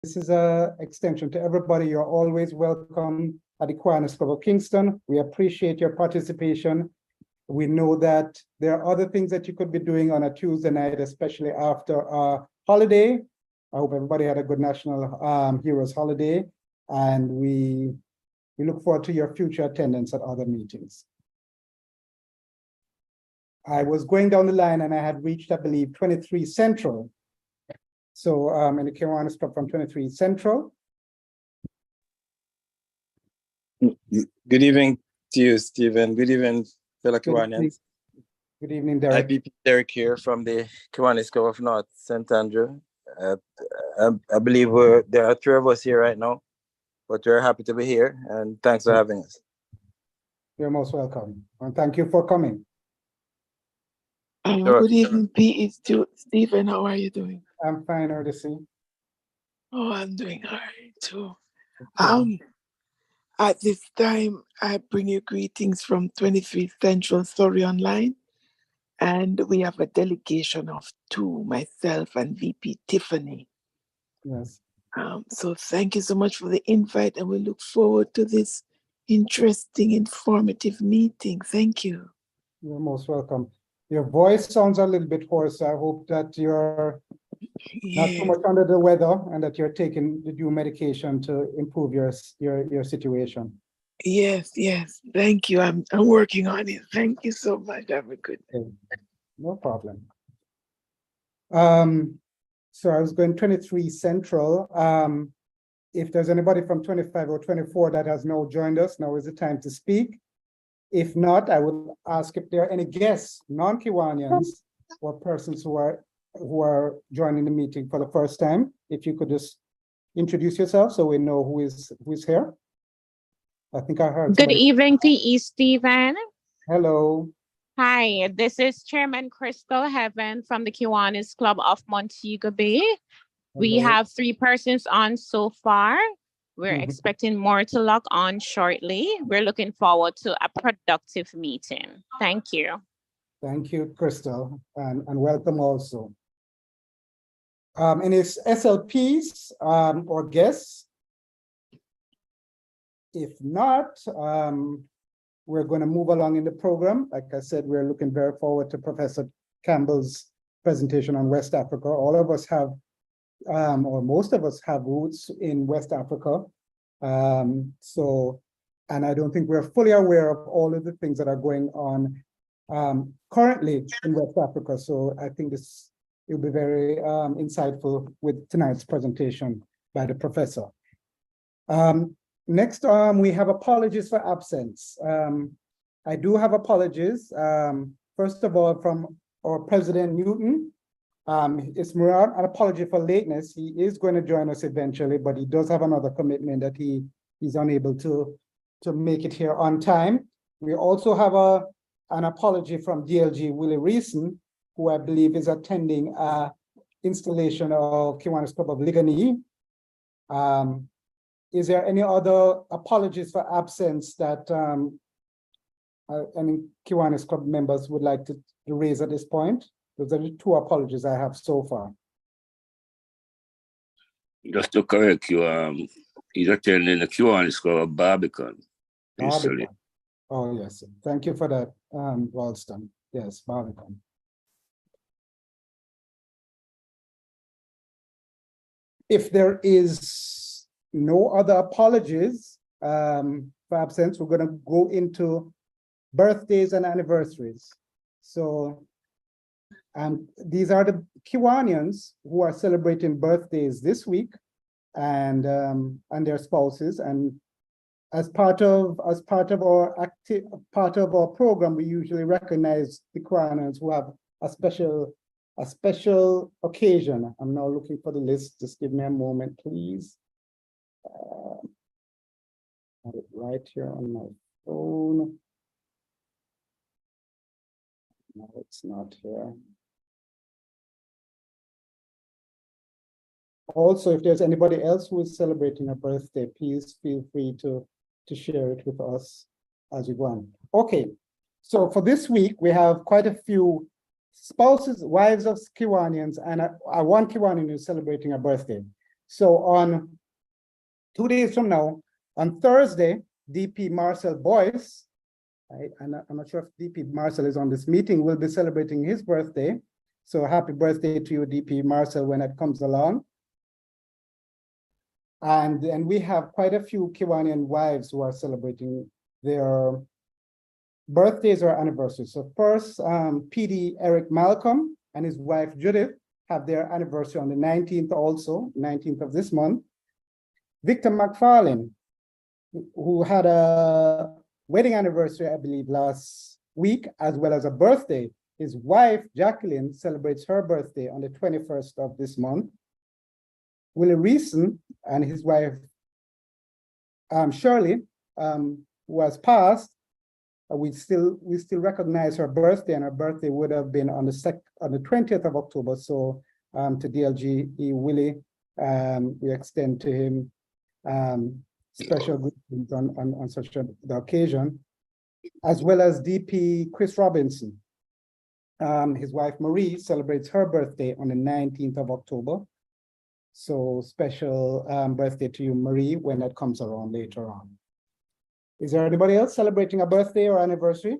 This is an extension to everybody. You're always welcome at the Kiwanis Club of Kingston. We appreciate your participation. We know that there are other things that you could be doing on a Tuesday night, especially after a holiday. I hope everybody had a good National Heroes holiday, and we look forward to your future attendance at other meetings. I was going down the line and I had reached, I believe, 23 Central. So in the Kiwanis Club from 23 Central. Good evening to you, Stephen. Good evening, fellow Kiwanians. Good evening, Derek. IPP Derek here from the Kiwanis Club of North St. Andrew. I believe there are 3 of us here right now, but we're happy to be here, and thanks for having us. You're most welcome, and thank you for coming. Sure. Good evening, P.E. Stephen. How are you doing? I'm fine, Odyssey. Oh, I'm doing all right too. At this time, I bring you greetings from 23 Central Surrey Online, and we have a delegation of 2, myself and VP Tiffany. Yes. So thank you so much for the invite, and we look forward to this interesting, informative meeting. Thank you. You're most welcome. Your voice sounds a little bit hoarse. I hope that you're not too much under the weather and that you're taking the due medication to improve your situation. Yes. Thank you. I'm working on it. Thank you so much. Have a good day. Okay. No problem. So I was going 23 Central. If there's anybody from 25 or 24 that has now joined us, now is the time to speak. If not, I would ask if there are any guests, non-Kiwanians, or persons who are joining the meeting for the first time. If you could just introduce yourself so we know who is here. I think I heard. Good evening, P.E. Stephen. Hello. Hi, this is Chairman Crystal Heaven from the Kiwanis Club of Montego Bay. We have 3 persons on so far. We're expecting more to log on shortly. We're looking forward to a productive meeting. Thank you. Thank you, Crystal, and welcome also. Any SLPs or guests? If not, we're going to move along in the program. Like I said, we're looking very forward to Professor Campbell's presentation on West Africa. All of us have, or most of us have roots in West Africa. And I don't think we're fully aware of all of the things that are going on currently in West Africa. So I think this will be very insightful with tonight's presentation by the professor. Next, we have apologies for absence. I do have apologies. First of all, from our President Newton. It's more an apology for lateness. He is going to join us eventually, but he does have another commitment that he's unable to make it here on time. We also have an apology from DLG Willie Reason, who I believe is attending installation of Kiwanis Club of Ligani. Is there any other apologies for absence that any Kiwanis Club members would like to raise at this point? Those are the 2 apologies I have so far. Just to correct you, he's attending the Kiwanis Club of Barbican. Barbican. Oh, yes. Thank you for that, Ralston. Yes, Barbican. If there is no other apologies for absence, we're going to go into birthdays and anniversaries. So these are the Kiwanians who are celebrating birthdays this week, and their spouses. And as part of our program, we usually recognize the Kiwanians who have a special occasion. I'm now looking for the list. Just give me a moment, please. I have it right here on my phone. No, it's not here. Also, if there's anybody else who is celebrating a birthday, please feel free to share it with us as we go on. Okay, so for this week, we have quite a few spouses, wives of Kiwanians, and one Kiwanian who's celebrating a birthday. So on 2 days from now, on Thursday, DP Marcel Boyce, I'm not sure if DP Marcel is on this meeting, will be celebrating his birthday. So happy birthday to you, DP Marcel, when it comes along. And we have quite a few Kiwanian wives who are celebrating their birthdays or anniversaries. So first, PD Eric Malcolm and his wife Judith have their anniversary on the 19th also, 19th of this month. Victor McFarlane, who had a wedding anniversary, I believe, last week, as well as a birthday. His wife, Jacqueline, celebrates her birthday on the 21st of this month. Willie Reason and his wife, Shirley, who has passed, we still recognize her birthday, and her birthday would have been on the 20th of October. So to DLG Willie, we extend to him special greetings on such the occasion, as well as DP Chris Robinson. His wife Marie celebrates her birthday on the 19th of October. So special birthday to you, Marie, when that comes around later on. Is there anybody else celebrating a birthday or anniversary?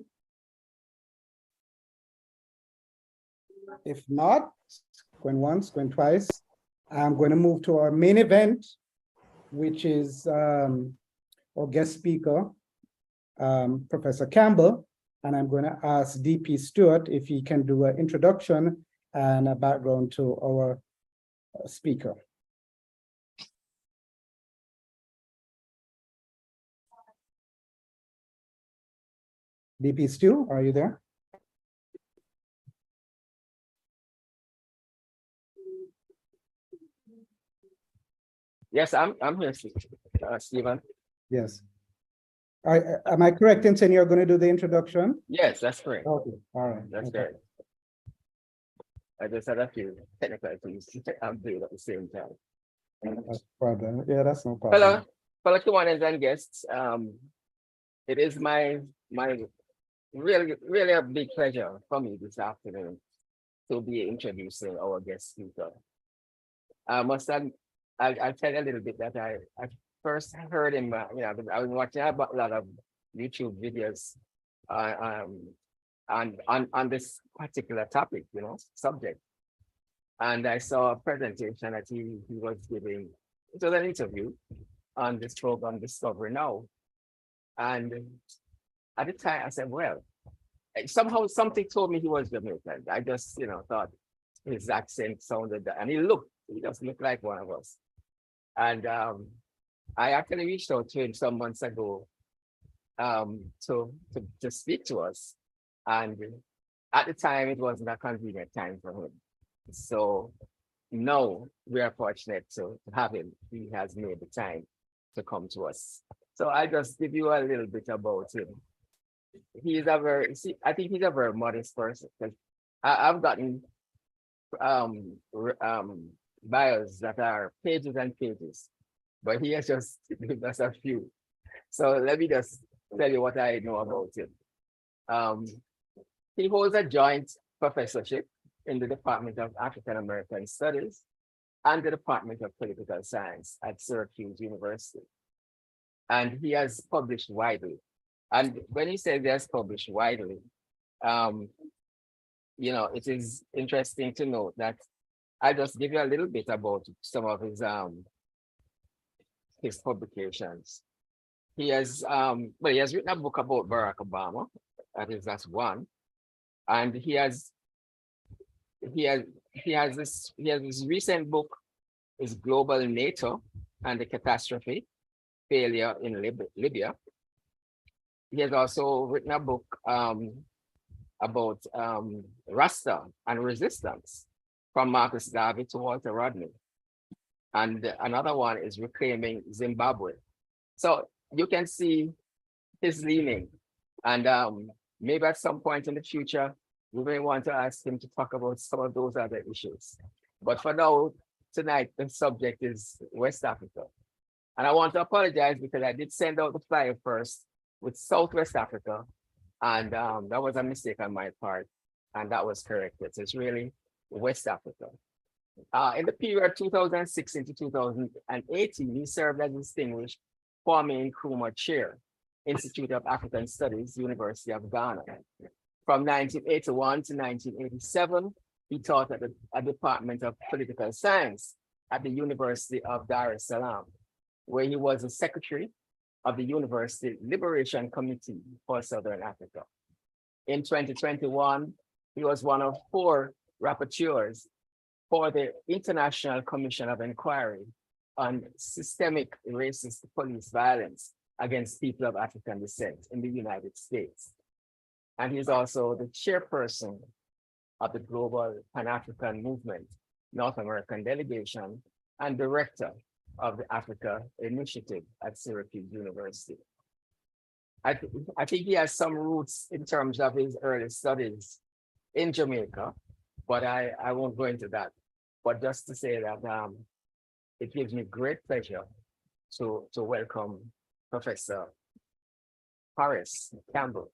If not, going once, going twice, I'm going to move to our main event, which is our guest speaker, Professor Campbell. And I'm going to ask DP Stewart if he can do an introduction and a background to our speaker. DP Stu, are you there? Yes, I'm here, Stephen. Yes. Am I correct in saying you're going to do the introduction? Yes, that's correct. Okay, all right. That's okay. correct. I just had a few technical things I'm doing at the same time. That's no problem. Yeah, that's no problem. Fellow Kiwanians and guests, it is my really a big pleasure for me this afternoon to be introducing our guest speaker. I'll tell you a little bit that I first heard him, I was watching a lot of YouTube videos on this particular topic, subject. And I saw a presentation that he was giving. It was an interview on this program, Discover Now. And at the time I said, well, somehow something told me he was Jamaican. I just, thought his accent sounded, and he just looked like one of us. And I actually reached out to him some months ago to speak to us. And at the time, it wasn't a convenient time for him. So now we are fortunate to have him. He has made the time to come to us. So I'll just give you a little bit about him. I think he's a very modest person, because I've gotten bios that are pages and pages, but he has just given us a few. So let me just tell you what I know about him. He holds a joint professorship in the Department of African American Studies and the Department of Political Science at Syracuse University. And he has published widely. And when he says he has published widely, it is interesting to note that I'll just give you a little bit about some of his publications. He has written a book about Barack Obama. That's one. And he has this recent book is Global NATO and the Catastrophe, Failure in Libya. He has also written a book about Rasta and resistance, from Marcus Garvey to Walter Rodney. And another one is Reclaiming Zimbabwe. So you can see his leaning. And maybe at some point in the future, we may want to ask him to talk about some of those other issues. But for now, tonight, the subject is West Africa. And I want to apologize because I did send out the flyer first with Southwest Africa. And that was a mistake on my part. And that was corrected. So it's really West Africa. In the period 2016 to 2018, he served as Distinguished Kwame Nkrumah Chair, Institute of African Studies, University of Ghana. From 1981 to 1987, he taught at the Department of Political Science at the University of Dar es Salaam, where he was the secretary of the University Liberation Committee for Southern Africa. In 2021, he was one of 4 rapporteurs for the International Commission of Inquiry on Systemic Racist Police Violence against people of African descent in the United States. And he's also the chairperson of the Global Pan-African Movement, North American Delegation, and director of the Africa Initiative at Syracuse University. I think he has some roots in terms of his early studies in Jamaica, but I won't go into that. But just to say that it gives me great pleasure to welcome Professor HORACE Campbell.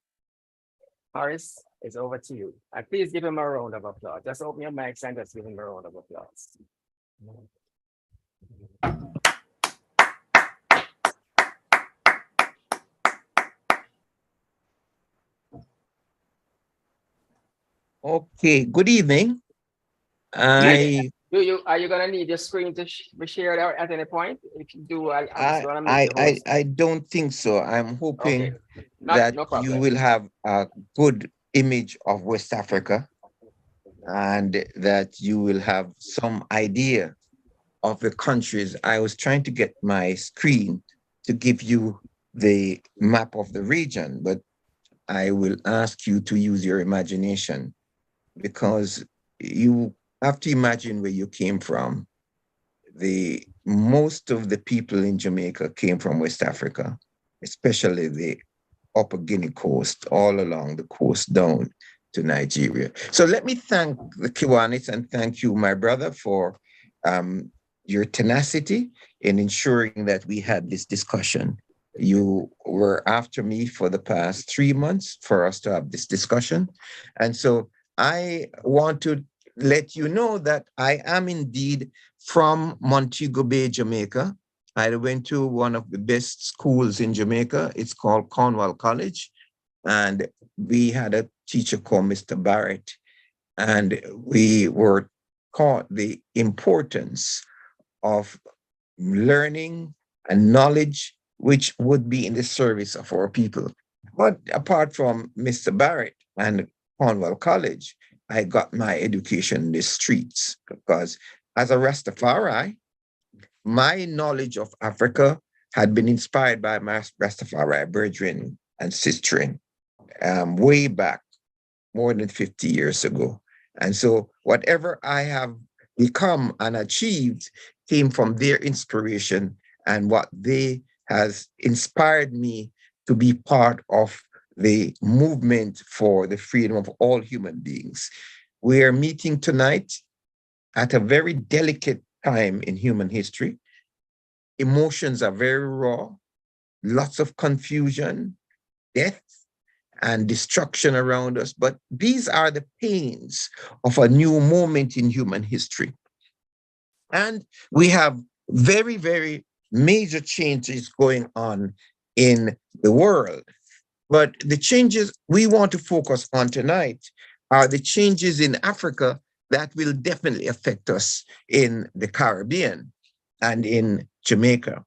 HORACE, it's over to you. And please give him a round of applause. Just open your mics and just give him a round of applause. Okay, good evening. Are you gonna need your screen to be shared out at any point? If you do, I'm just gonna make the host. I don't think so. I'm hoping Okay. that No you problem. will have a good image of West Africa and that you will have some idea of the countries. I was trying to get my screen to give you the map of the region, but I will ask you to use your imagination because you have to imagine where you came from. Most of the people in Jamaica came from West Africa, especially the Upper Guinea coast, all along the coast down to Nigeria. So let me thank the Kiwanis and thank you, my brother, for your tenacity in ensuring that we had this discussion. You were after me for the past 3 months for us to have this discussion. And so I want to let you know that I am indeed from Montego Bay, Jamaica. I went to one of the best schools in Jamaica. It's called Cornwall College. And we had a teacher called Mr. Barrett. And we were taught the importance of learning and knowledge, which would be in the service of our people. But apart from Mr. Barrett and Cornwall College, I got my education in the streets because as a Rastafari, my knowledge of Africa had been inspired by my Rastafari brethren and sistering way back more than 50 years ago. And so whatever I have become and achieved came from their inspiration and what they has inspired me to be part of the movement for the freedom of all human beings. We are meeting tonight at a very delicate time in human history. Emotions are very raw, lots of confusion, death, and destruction around us. But these are the pains of a new moment in human history. And we have very, very major changes going on in the world. But the changes we want to focus on tonight are the changes in Africa that will definitely affect us in the Caribbean and in Jamaica.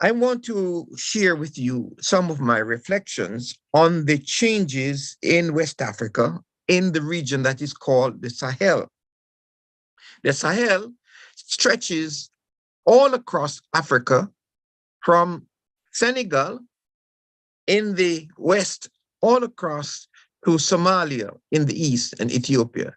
I want to share with you some of my reflections on the changes in West Africa in the region that is called the Sahel. The Sahel stretches all across Africa from Senegal in the west, all across to Somalia in the east and Ethiopia.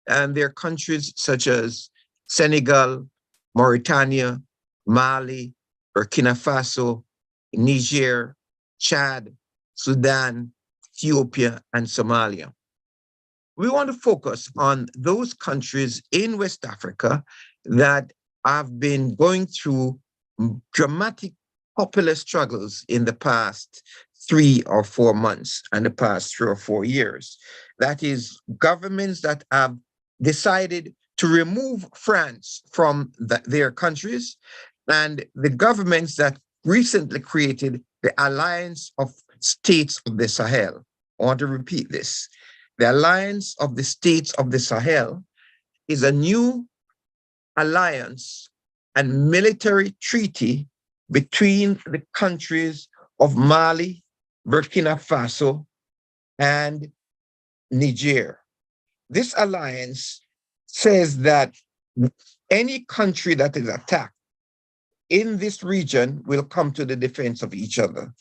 And there are countries such as Senegal, Mauritania, Mali, Burkina Faso, Niger, Chad, Sudan, Ethiopia, and Somalia. We want to focus on those countries in West Africa that have been going through dramatic popular struggles in the past 3 or 4 months and the past 3 or 4 years. That is governments that have decided to remove France from their countries, and the governments that recently created the Alliance of States of the Sahel. I want to repeat this. The Alliance of the States of the Sahel is a new alliance and military treaty between the countries of Mali, Burkina Faso, and Niger. This alliance says that any country that is attacked in this region will come to the defense of each other.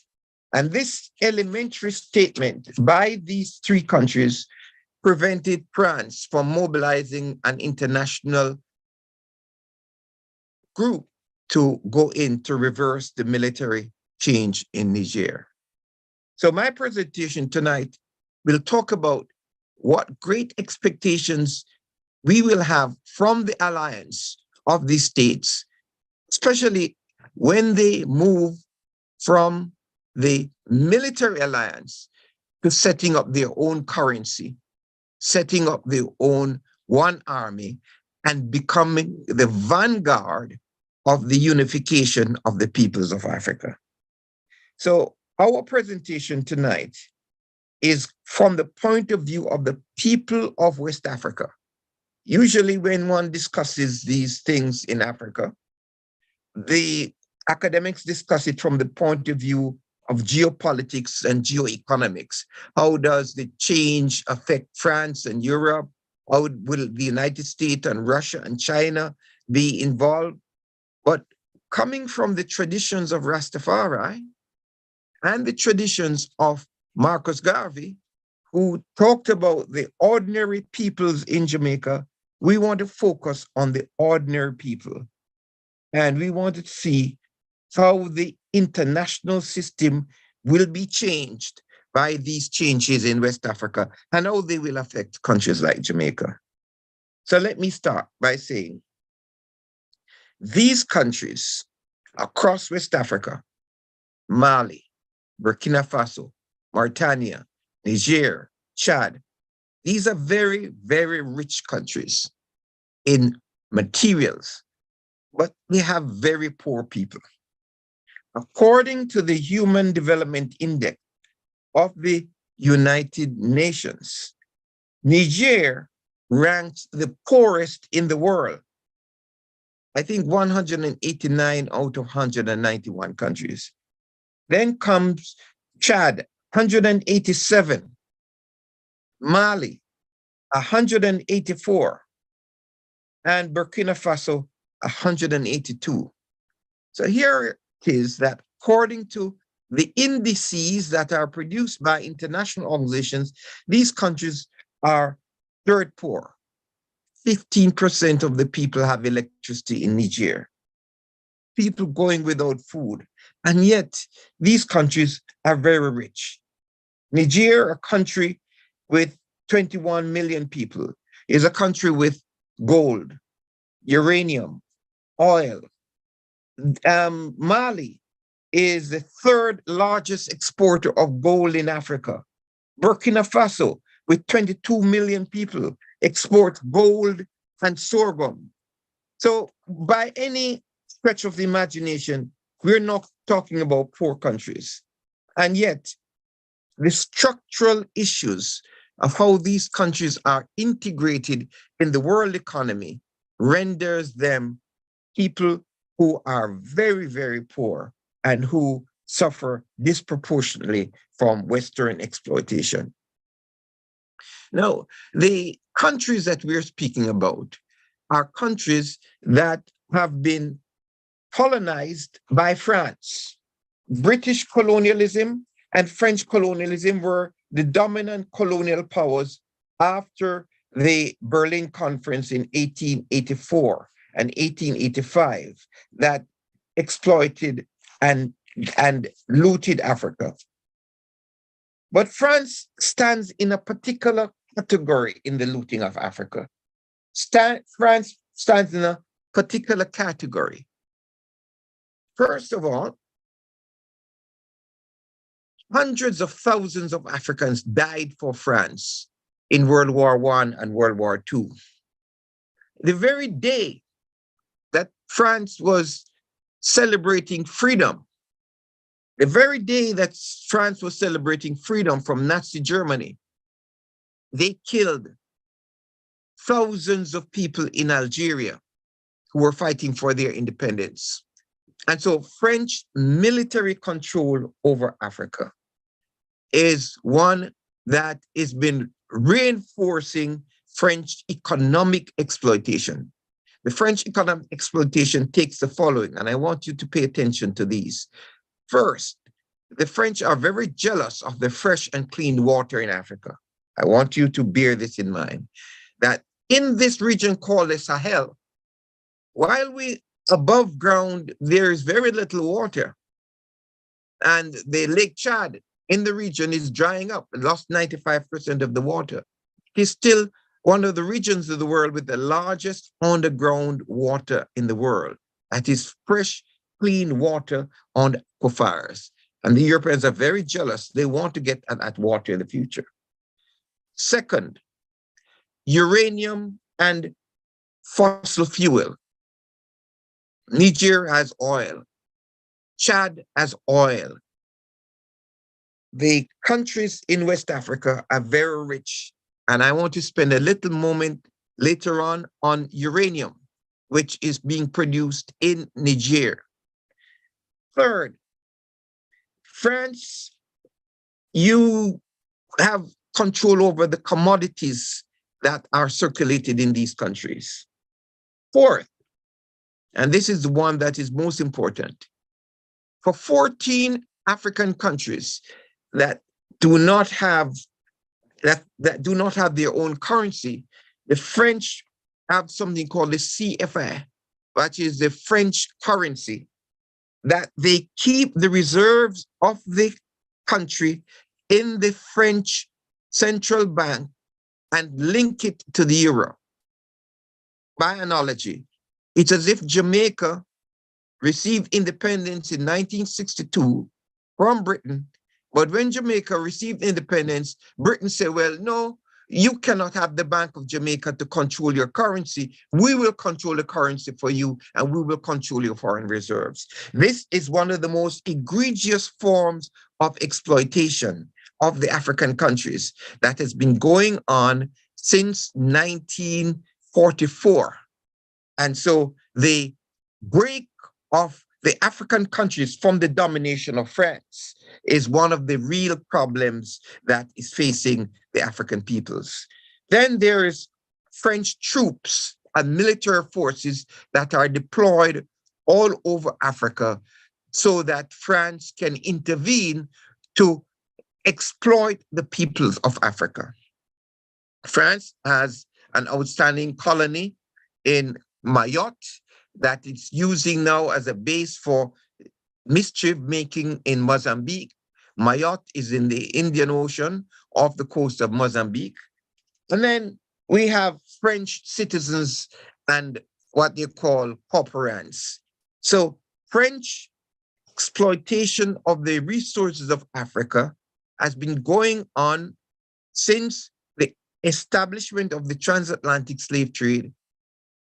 And this elementary statement by these three countries prevented France from mobilizing an international group to go in to reverse the military change in Niger. So my presentation tonight will talk about what great expectations we will have from the alliance of these states, especially when they move from the military alliance to setting up their own currency, setting up their own one army, and becoming the vanguard of the unification of the peoples of Africa. So our presentation tonight is from the point of view of the people of West Africa. Usually when one discusses these things in Africa, the academics discuss it from the point of view of geopolitics and geoeconomics. How does the change affect France and Europe? How will the United States and Russia and China be involved? But coming from the traditions of Rastafari and the traditions of Marcus Garvey, who talked about the ordinary peoples in Jamaica, we want to focus on the ordinary people. And we want to see how the international system will be changed by these changes in West Africa and how they will affect countries like Jamaica. So let me start by saying these countries across West Africa, Mali, Burkina Faso, Mauritania, Niger, Chad, these are very, very rich countries in materials, but they have very poor people. According to the Human Development Index of the United Nations, Niger ranks the poorest in the world. I think 189 out of 191 countries. Then comes Chad, 187, Mali, 184, and Burkina Faso, 182. So here it is that according to the indices that are produced by international organizations, these countries are dirt poor. 15% of the people have electricity in Niger. People going without food. And yet these countries are very rich. Niger, a country with 21 million people, is a country with gold, uranium, oil. Mali is the third largest exporter of gold in Africa. Burkina Faso, with 22 million people, exports gold and sorghum. So by any stretch of the imagination, we're not talking about poor countries. And yet, the structural issues of how these countries are integrated in the world economy renders them people who are very, very poor and who suffer disproportionately from Western exploitation. Now, the countries that we're speaking about are countries that have been colonized by France. British colonialism and French colonialism were the dominant colonial powers after the Berlin Conference in 1884 and 1885 that exploited and looted Africa. But France stands in a particular category in the looting of Africa. France stands in a particular category. First of all, hundreds of thousands of Africans died for France in World War I and World War II. the very day that France was celebrating freedom, the very day that France was celebrating freedom from Nazi Germany, they killed thousands of people in Algeria who were fighting for their independence. And so French military control over Africa is one that has been reinforcing French economic exploitation. The French economic exploitation takes the following, and I want you to pay attention to these. First, the French are very jealous of the fresh and clean water in Africa. I want you to bear this in mind, that in this region called the Sahel, while we above ground, there is very little water. And the Lake Chad in the region is drying up, lost 95% of the water. It's still one of the regions of the world with the largest underground water in the world. That is fresh, clean water on aquifers. And the Europeans are very jealous. They want to get at that water in the future. Second, uranium and fossil fuel. Niger has oil. Chad has oil. The countries in West Africa are very rich. And I want to spend a little moment later on uranium, which is being produced in Niger. Third, France, you have control over the commodities that are circulated in these countries. Fourth, and this is the one that is most important, for 14 African countries that do not have their own currency, the French have something called the CFA, which is the French currency, that they keep the reserves of the country in the French central bank and link it to the euro. By analogy, it's as if Jamaica received independence in 1962 from Britain, but when Jamaica received independence, Britain said, well, no, you cannot have the Bank of Jamaica to control your currency. We will control the currency for you, and we will control your foreign reserves. This is one of the most egregious forms of exploitation of the African countries that has been going on since 1944. And so the break of the African countries from the domination of France is one of the real problems that is facing the African peoples. Then there is French troops and military forces that are deployed all over Africa so that France can intervene to exploit the peoples of Africa. France has an outstanding colony in Mayotte that it's using now as a base for mischief making in Mozambique. Mayotte is in the Indian Ocean off the coast of Mozambique. And then we have French citizens and what they call corporants. So French exploitation of the resources of Africa has been going on since the establishment of the transatlantic slave trade.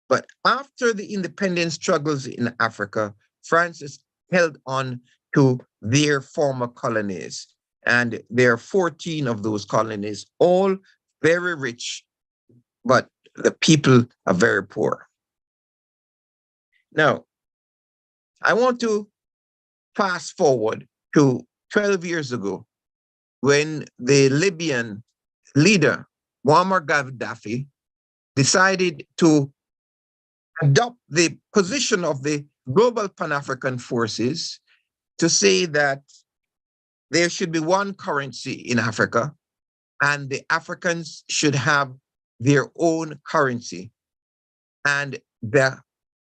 But after the independence struggles in Africa, France has held on to their former colonies. And there are 14 of those colonies, all very rich, but the people are very poor. Now, I want to fast forward to 12 years ago when the Libyan leader, Muammar Gaddafi, decided to adopt the position of the global Pan-African forces to say that there should be one currency in Africa and the Africans should have their own currency. And the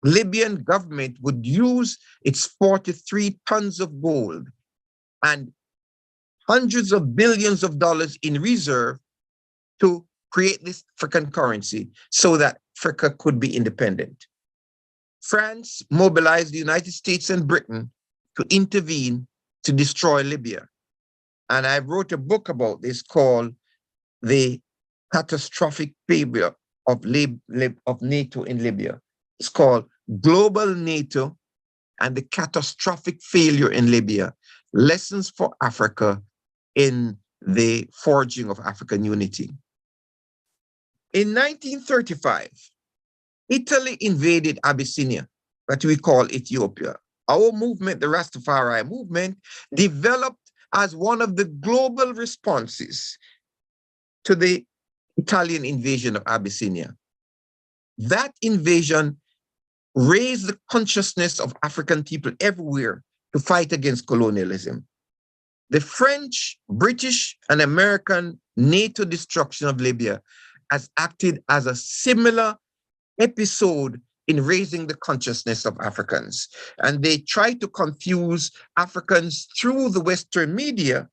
Libyan government would use its 43 tons of gold and hundreds of billions of dollars in reserve to create this African currency so that Africa could be independent. France mobilized the United States and Britain to intervene to destroy Libya. And I wrote a book about this called The Catastrophic Failure of NATO in Libya. It's called Global NATO and the Catastrophic Failure in Libya, Lessons for Africa in the Forging of African Unity. In 1935, Italy invaded Abyssinia, what we call Ethiopia. Our movement, the Rastafari movement, developed as one of the global responses to the Italian invasion of Abyssinia. That invasion raised the consciousness of African people everywhere to fight against colonialism. The French, British, and American NATO destruction of Libya has acted as a similar episode in raising the consciousness of Africans. And they try to confuse Africans through the Western media,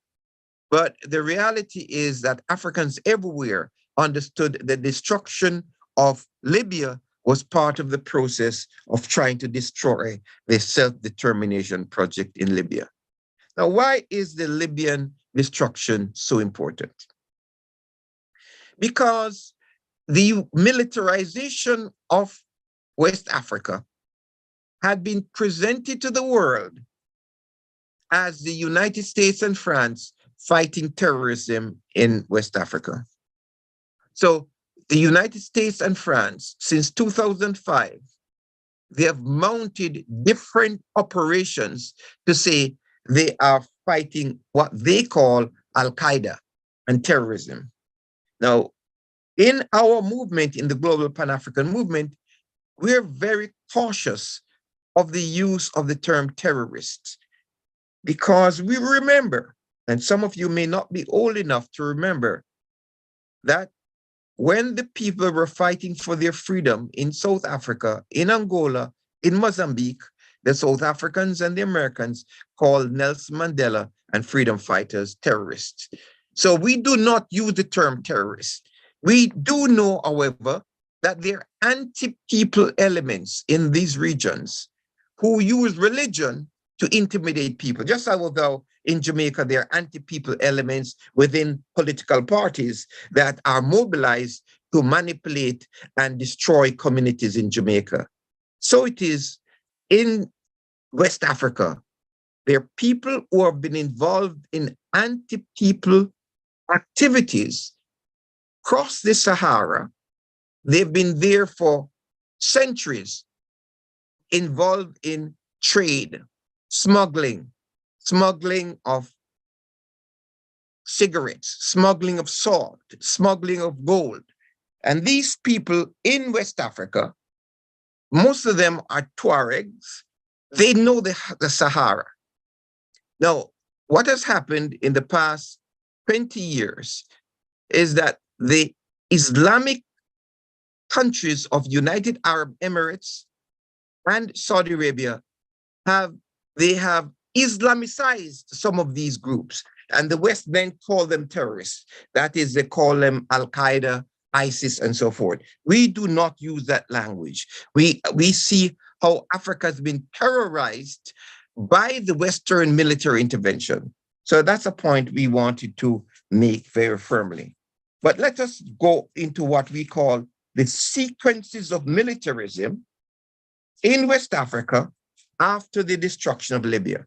but the reality is that Africans everywhere understood the destruction of Libya was part of the process of trying to destroy the self-determination project in Libya. Now, why is the Libyan destruction so important? Because the militarization of West Africa had been presented to the world as the United States and France fighting terrorism in West Africa. So the United States and France, since 2005, they have mounted different operations to say they are fighting what they call Al-Qaeda and terrorism. Now, in our movement, in the Global Pan-African Movement, we're very cautious of the use of the term terrorists because we remember, and some of you may not be old enough to remember, that when the people were fighting for their freedom in South Africa, in Angola, in Mozambique, the South Africans and the Americans called Nelson Mandela and freedom fighters terrorists. So we do not use the term terrorist. We do know, however, that there are anti-people elements in these regions who use religion to intimidate people. Just as though in Jamaica, there are anti-people elements within political parties that are mobilized to manipulate and destroy communities in Jamaica. So it is in West Africa. There are people who have been involved in anti-people activities across the Sahara. They've been there for centuries, involved in trade, smuggling of cigarettes, smuggling of salt, smuggling of gold. And these people in West Africa, most of them are Tuaregs. They know the Sahara. Now, what has happened in the past 20 years is that the Islamic countries of United Arab Emirates and Saudi Arabia have Islamicized some of these groups, and the West then call them terrorists. That is, they call them Al-Qaeda, ISIS, and so forth. We do not use that language. We see how Africa has been terrorized by the Western military intervention. So that's a point we wanted to make very firmly. But let us go into what we call the sequences of militarism in West Africa after the destruction of Libya.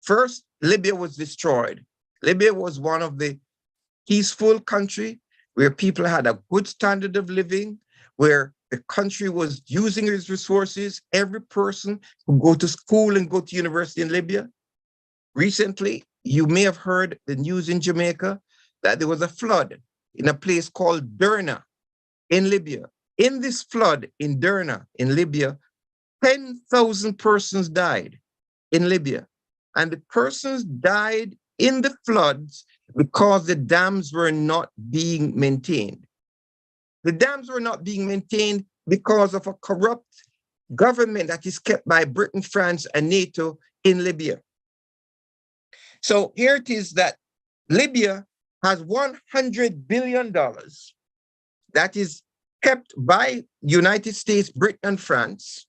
First, Libya was destroyed. Libya was one of the peaceful countries where people had a good standard of living, where the country was using its resources. Every person could go to school and go to university in Libya. Recently, you may have heard the news in Jamaica that there was a flood in a place called Derna in Libya. In this flood in Derna in Libya, 10,000 persons died in Libya. And the persons died in the floods because the dams were not being maintained. The dams were not being maintained because of a corrupt government that is kept by Britain, France, and NATO in Libya. So here it is that Libya has $100 billion that is kept by United States, Britain, and France.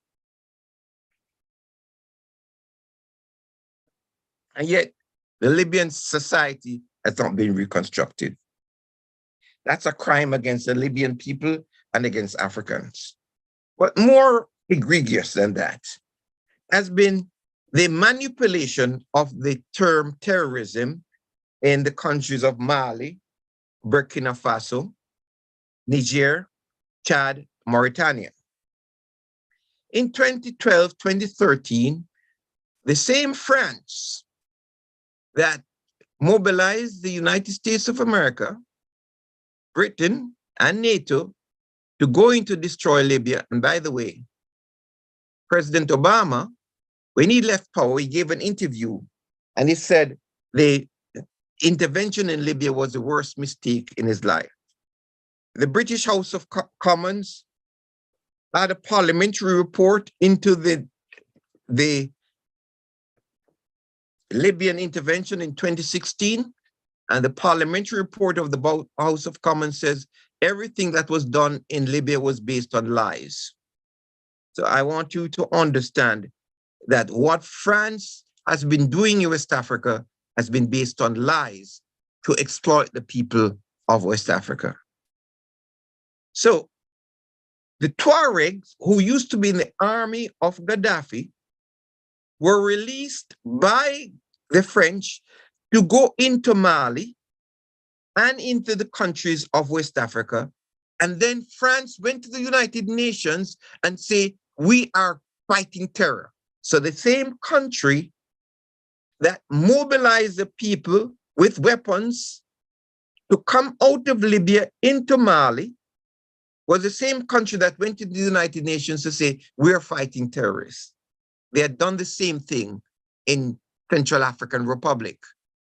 And yet the Libyan society has not been reconstructed. That's a crime against the Libyan people and against Africans. But more egregious than that has been the manipulation of the term terrorism in the countries of Mali, Burkina Faso, Niger, Chad, Mauritania. In 2012, 2013, the same France that mobilized the United States of America, Britain, and NATO to go into destroy Libya. And by the way, President Obama, when he left power, he gave an interview and he said the intervention in Libya was the worst mistake in his life. The British House of Commons had a parliamentary report into the Libyan intervention in 2016, and the parliamentary report of the House of Commons says everything that was done in Libya was based on lies. So I want you to understand that what France has been doing in West Africa has been based on lies to exploit the people of West Africa. So the Tuaregs, who used to be in the army of Gaddafi, were released by the French to go into Mali and into the countries of West Africa. And then France went to the United Nations and say, we are fighting terror. So the same country that mobilized the people with weapons to come out of Libya into Mali was the same country that went to the United Nations to say, we're fighting terrorists. They had done the same thing in Central African Republic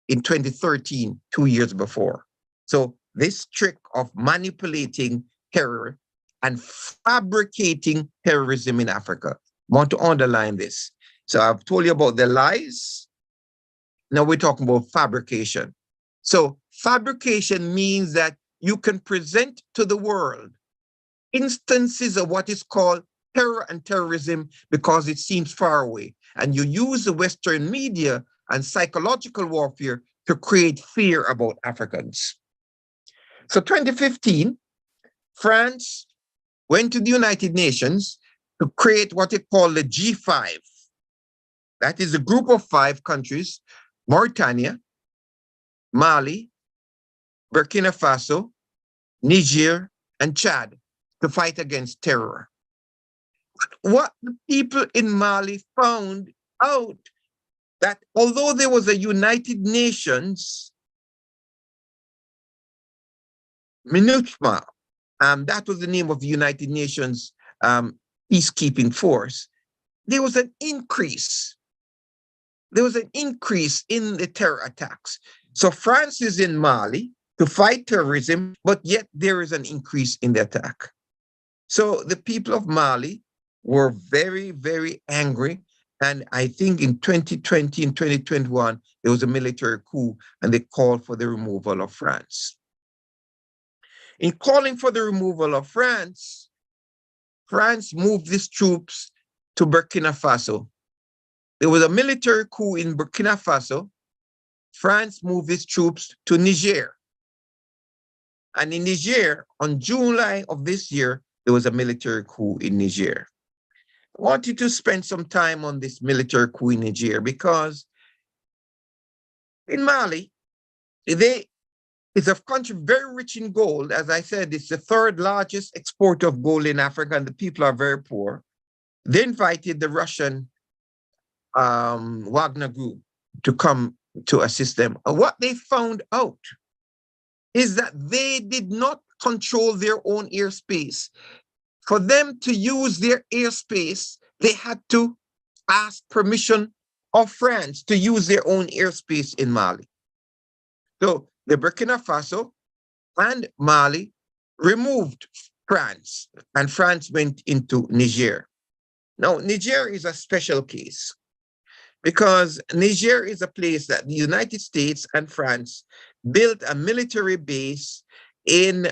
in 2013, 2 years before. So this trick of manipulating terror and fabricating terrorism in Africa, I want to underline this. So I've told you about the lies. Now we're talking about fabrication. So fabrication means that you can present to the world instances of what is called terror and terrorism because it seems far away. And you use the Western media and psychological warfare to create fear about Africans. So 2015, France went to the United Nations to create what they call the G5. That is a group of 5 countries: Mauritania, Mali, Burkina Faso, Niger, and Chad, to fight against terror. But what the people in Mali found out, that although there was a United Nations MINUSMA, that was the name of the United Nations peacekeeping force, there was an increase. There was an increase in the terror attacks. So France is in Mali to fight terrorism, but yet there is an increase in the attack. So the people of Mali were very, very angry. And I think in 2020 and 2021, there was a military coup and they called for the removal of France. In calling for the removal of France, France moved its troops to Burkina Faso. There was a military coup in Burkina Faso. France moved its troops to Niger. And in Niger, on July of this year, there was a military coup in Niger. I wanted to spend some time on this military coup in Niger because in Mali, it's a country very rich in gold. As I said, it's the 3rd largest exporter of gold in Africa, and the people are very poor. They invited the Russian Wagner Group to come to assist them. And what they found out is that they did not control their own airspace. For them to use their airspace, they had to ask permission of France to use their own airspace in Mali. So the Burkina Faso and Mali removed France, and France went into Niger. Now, Niger is a special case because Niger is a place that the United States and France built a military base in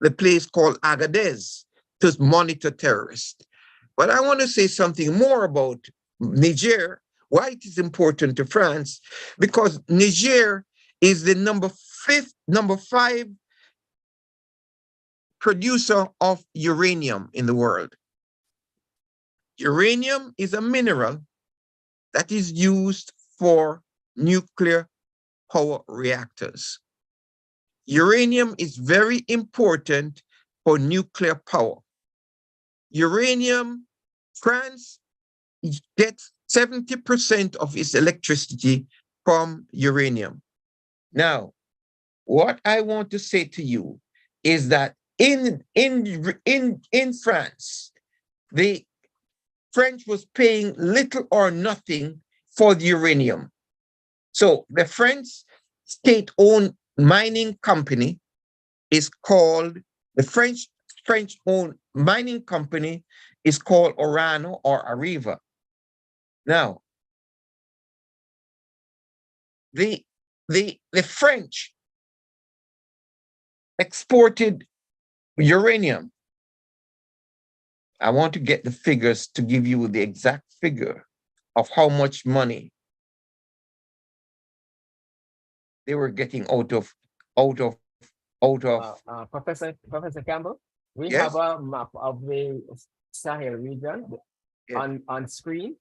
the place called Agadez to monitor terrorists. But I want to say something more about Niger, why it is important to France, because Niger is the number 5 producer of uranium in the world. Uranium is a mineral that is used for nuclear power reactors. Uranium is very important for nuclear power. Uranium, France gets 70% of its electricity from uranium. Now, what I want to say to you is that in France, the French was paying little or nothing for the uranium. So the French state-owned mining company is called, the French-owned mining company is called Orano or Areva. Now, the French exported uranium. I want to get the figures to give you the exact figure of how much money they were getting out of. Professor Campbell, we Yes? have a map of the Sahel region Yes. on screen.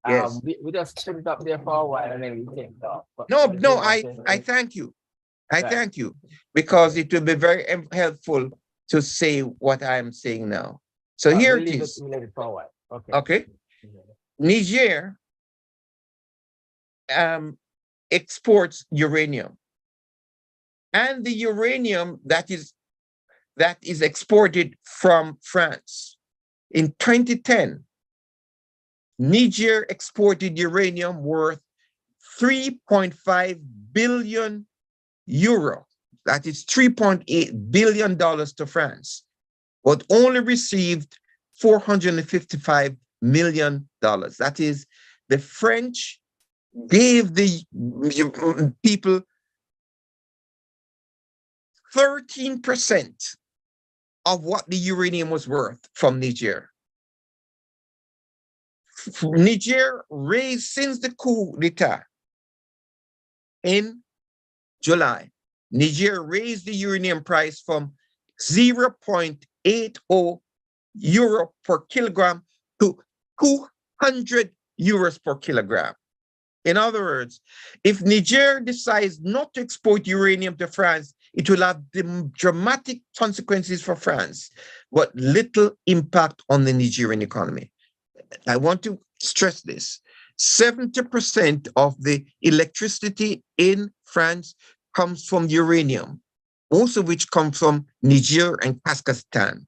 Yes. We just put it up there for a while and then we take it off. No, I thank you. I Right. thank you, because it will be very helpful to say what I'm saying now. So here We'll it leave is. We'll leave it for a while. Okay. Okay. Niger exports uranium, and the uranium that is exported from France. In 2010, Niger exported uranium worth 3.5 billion euro. That is $3.8 billion to France, but only received $455 million. That is, the French gave the people 13% of what the uranium was worth from Niger. Niger raised, since the coup d'etat in July, Niger raised the uranium price from 0.80 euro per kilogram to 200 euros per kilogram. In other words, if Niger decides not to export uranium to France, it will have dramatic consequences for France, but little impact on the Nigerian economy. I want to stress this. 70% of the electricity in France comes from uranium, most of which comes from Niger and Kazakhstan.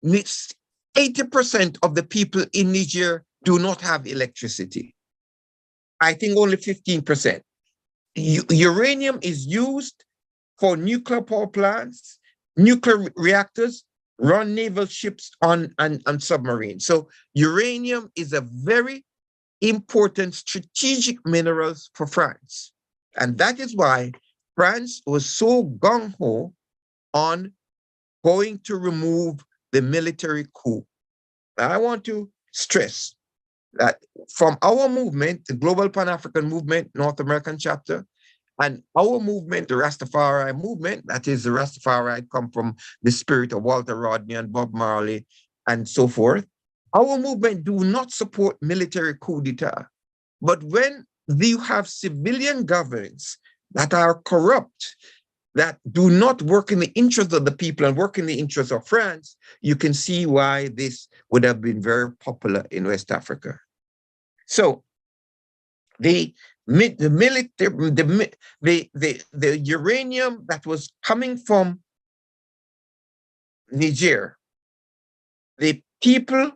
80% of the people in Niger do not have electricity. I think only 15%. Uranium is used for nuclear power plants, nuclear reactors, run naval ships on submarines. So uranium is a very important strategic minerals for France. And that is why France was so gung-ho on going to remove the military coup. And I want to stress that from our movement, the Global Pan-African Movement, North American chapter, and our movement, the Rastafari movement, that is the Rastafari come from the spirit of Walter Rodney and Bob Marley and so forth. Our movement do not support military coup d'etat. But when you have civilian governments that are corrupt, that do not work in the interest of the people and work in the interest of France, you can see why this would have been very popular in West Africa. So the uranium that was coming from Niger, the people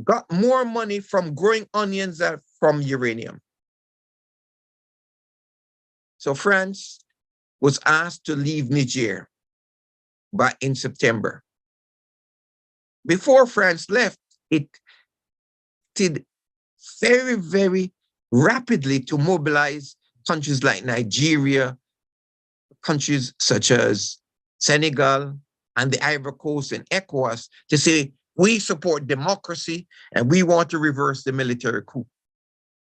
got more money from growing onions than from uranium. So France was asked to leave Niger in September. Before France left, it did very, very rapidly to mobilize countries like Nigeria, countries such as Senegal and the Ivory Coast and ECOWAS to say, we support democracy and we want to reverse the military coup.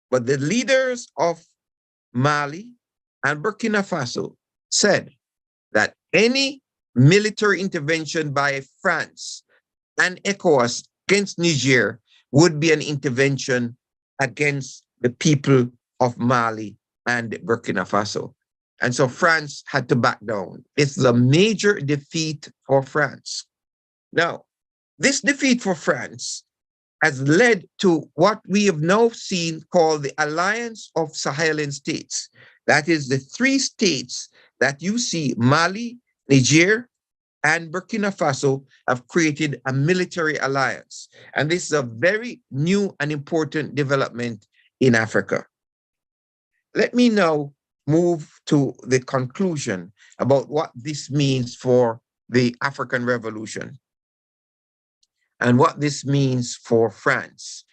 But the leaders of Mali and Burkina Faso said that any military intervention by France and ECOWAS against Niger would be an intervention against the people of Mali and Burkina Faso. And so France had to back down. It's a major defeat for France. Now, this defeat for France has led to what we have now seen called the Alliance of Saharan States. That is the three states that you see, Mali, Niger, and Burkina Faso have created a military alliance. And this is a very new and important development in Africa. Let me now move to the conclusion about what this means for the African Revolution and what this means for France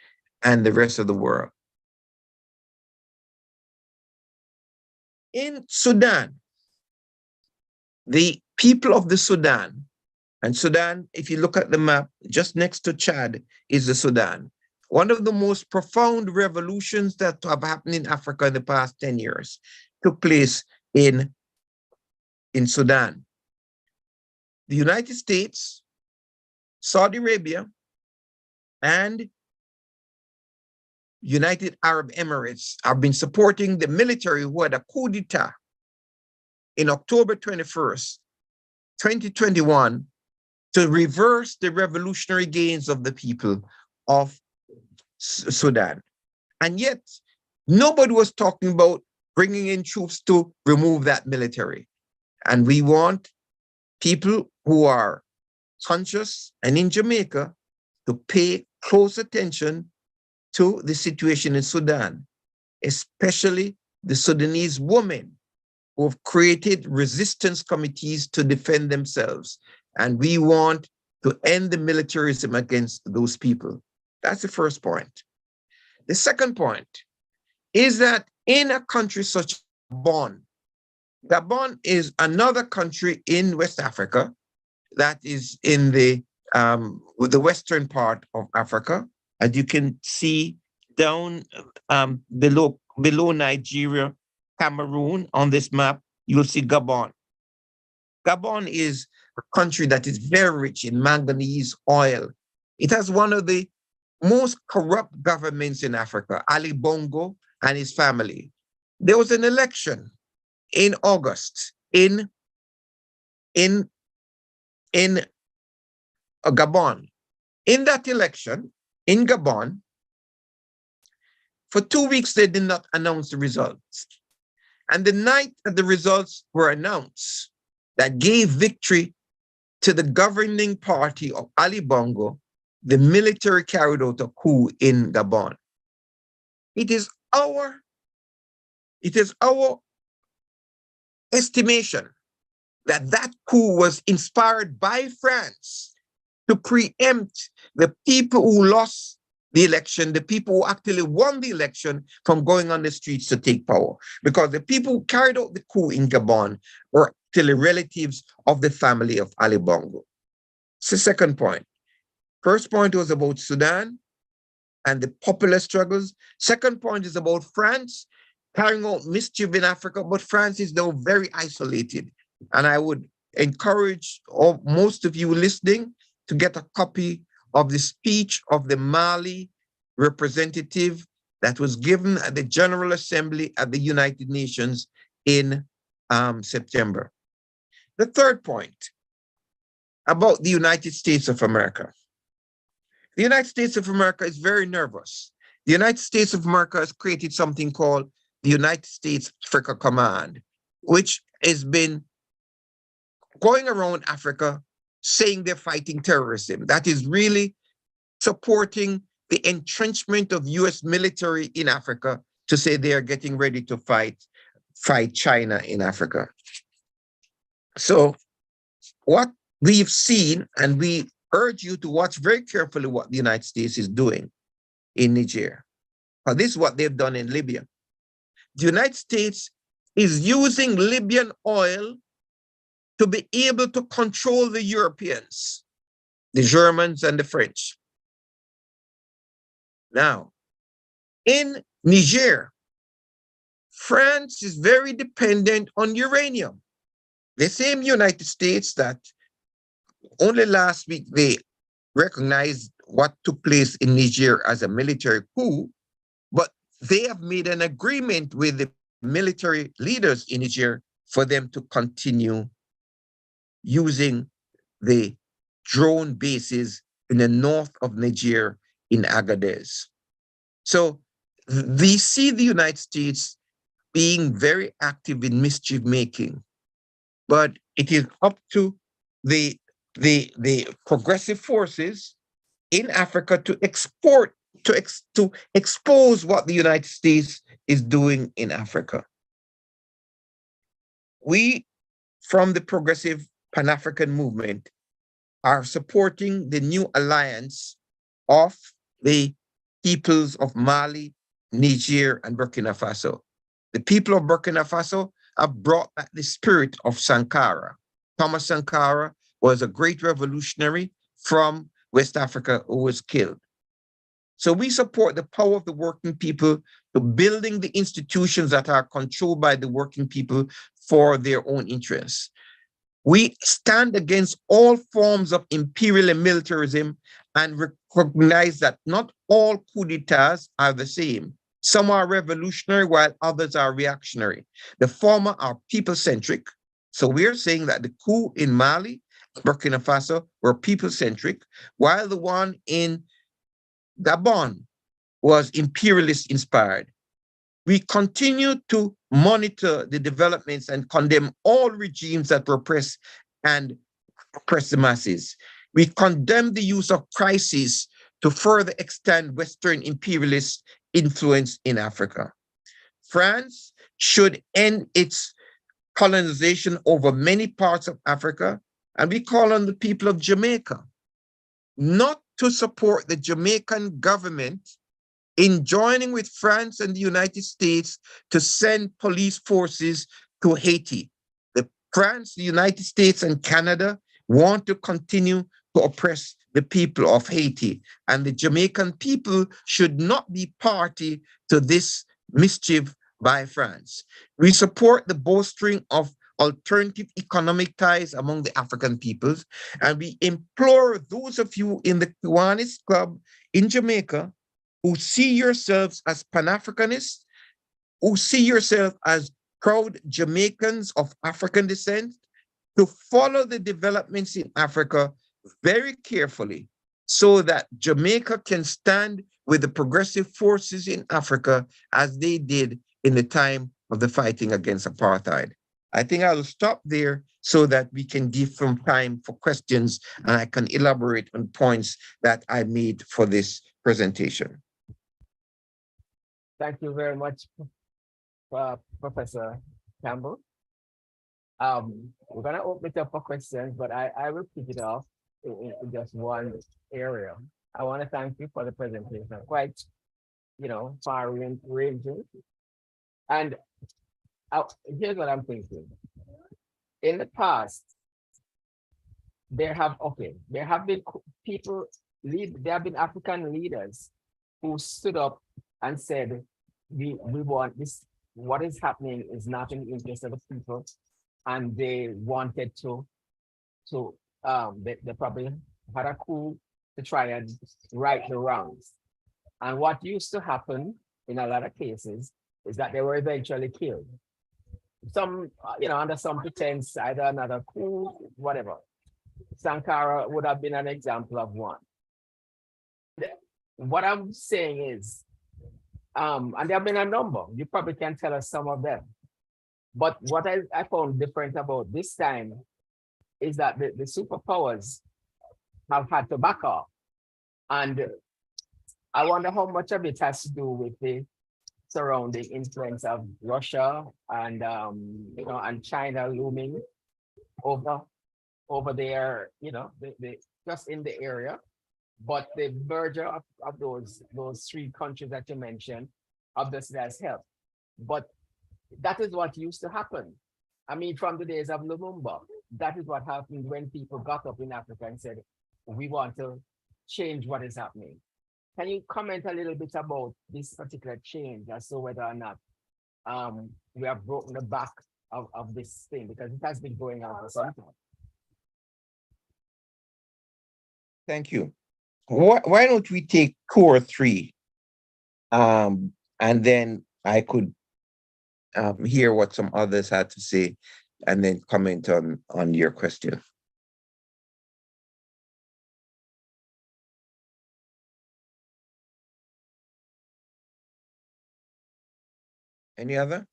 and the rest of the world. In Sudan, the people of the Sudan, and Sudan, if you look at the map, just next to Chad is the Sudan. One of the most profound revolutions that have happened in Africa in the past 10 years took place in Sudan. The United States, Saudi Arabia, and United Arab Emirates have been supporting the military who had a coup d'etat in October 21st, 2021, to reverse the revolutionary gains of the people of Sudan. And yet, nobody was talking about bringing in troops to remove that military. And we want people who are conscious and in Jamaica to pay close attention to the situation in Sudan, especially the Sudanese women who have created resistance committees to defend themselves. And we want to end the militarism against those people. That's the first point. The second point is that in a country such as Gabon, Gabon is another country in West Africa that is in the western part of Africa. As you can see down below Nigeria, Cameroon on this map, you'll see Gabon. Gabon is a country that is very rich in manganese oil. It has one of the most corrupt governments in Africa, Ali Bongo and his family. There was an election in August in Gabon. In that election, in Gabon, for 2 weeks, they did not announce the results. And the night that the results were announced, that gave victory to the governing party of Ali Bongo, the military carried out a coup in Gabon. It is our estimation that that coup was inspired by France to preempt the people who lost the election, the people who actually won the election, from going on the streets to take power. Because the people who carried out the coup in Gabon were actually relatives of the family of Ali Bongo. It's the second point. First point was about Sudan and the popular struggles. Second point is about France carrying out mischief in Africa, but France is now very isolated. And I would encourage most of you listening to get a copy of the speech of the Mali representative that was given at the General Assembly at the United Nations in September. The third point about the United States of America. The United States of America is very nervous. The United States of America has created something called the United States Africa Command, which has been going around Africa saying they're fighting terrorism. That is really supporting the entrenchment of US military in Africa to say they are getting ready to fight China in Africa. So what we've seen, and we urge you to watch very carefully what the United States is doing in Niger. This is what they've done in Libya. The United States is using Libyan oil to be able to control the Europeans, the Germans and the French. Now, in Niger, France is very dependent on uranium. the same United States that only last week they recognized what took place in Niger as a military coup, but they have made an agreement with the military leaders in Niger for them to continue using the drone bases in the north of Niger in Agadez. So we see the United States being very active in mischief making, but it is up to the progressive forces in Africa to expose what the United States is doing in Africa. We, from the progressive Pan-African movement, are supporting the new alliance of the peoples of Mali, Niger, and Burkina Faso. The people of Burkina Faso have brought back the spirit of Sankara. Thomas Sankara was a great revolutionary from West Africa who was killed. So we support the power of the working people to building the institutions that are controlled by the working people for their own interests. We stand against all forms of imperial and militarism and recognize that not all coups d'etats are the same. Some are revolutionary while others are reactionary. The former are people-centric. So we're saying that the coup in Mali, Burkina Faso were people-centric, while the one in Gabon was imperialist-inspired. We continue to monitor the developments and condemn all regimes that repress the masses. We condemn the use of crises to further extend Western imperialist influence in Africa. France should end its colonization over many parts of Africa, and we call on the people of Jamaica not to support the Jamaican government in joining with France and the United States to send police forces to Haiti. France, the United States, and Canada want to continue to oppress the people of Haiti, and the Jamaican people should not be party to this mischief by France. We support the bolstering of alternative economic ties among the African peoples, and we implore those of you in the Kiwanis Club in Jamaica who see yourselves as Pan-Africanists, who see yourselves as proud Jamaicans of African descent, to follow the developments in Africa very carefully so that Jamaica can stand with the progressive forces in Africa as they did in the time of the fighting against apartheid. I think I'll stop there so that we can give some time for questions and I can elaborate on points that I made for this presentation. Thank you very much, Professor Campbell. We're gonna open it up for questions, but I will kick it off in just one area. I want to thank you for the presentation, quite, far-ranging. And here's what I'm thinking. In the past, there have been people, there have been African leaders who stood up and said, we want this, what is happening is not in the interest of the people. And they wanted they probably had a coup to try and right the wrongs. And what used to happen in a lot of cases is that they were eventually killed. Some, under some pretense, either another coup, whatever. Sankara would have been an example of one. What I'm saying is, and there have been a number, you probably can tell us some of them. But what I found different about this time is that the superpowers have had to back off. And I wonder how much of it has to do with the surrounding influence of Russia and and China looming over there, just in the area. But the merger of those three countries that you mentioned obviously has helped. But that is what used to happen. I mean, from the days of Lumumba, that is what happened when people got up in Africa and said, we want to change what is happening. Can you comment a little bit about this particular change as to whether or not we have broken the back of this thing, because it has been going on for some time. Thank you. Why don't we take core 3? And then I could hear what some others had to say and then comment on your question. Any other?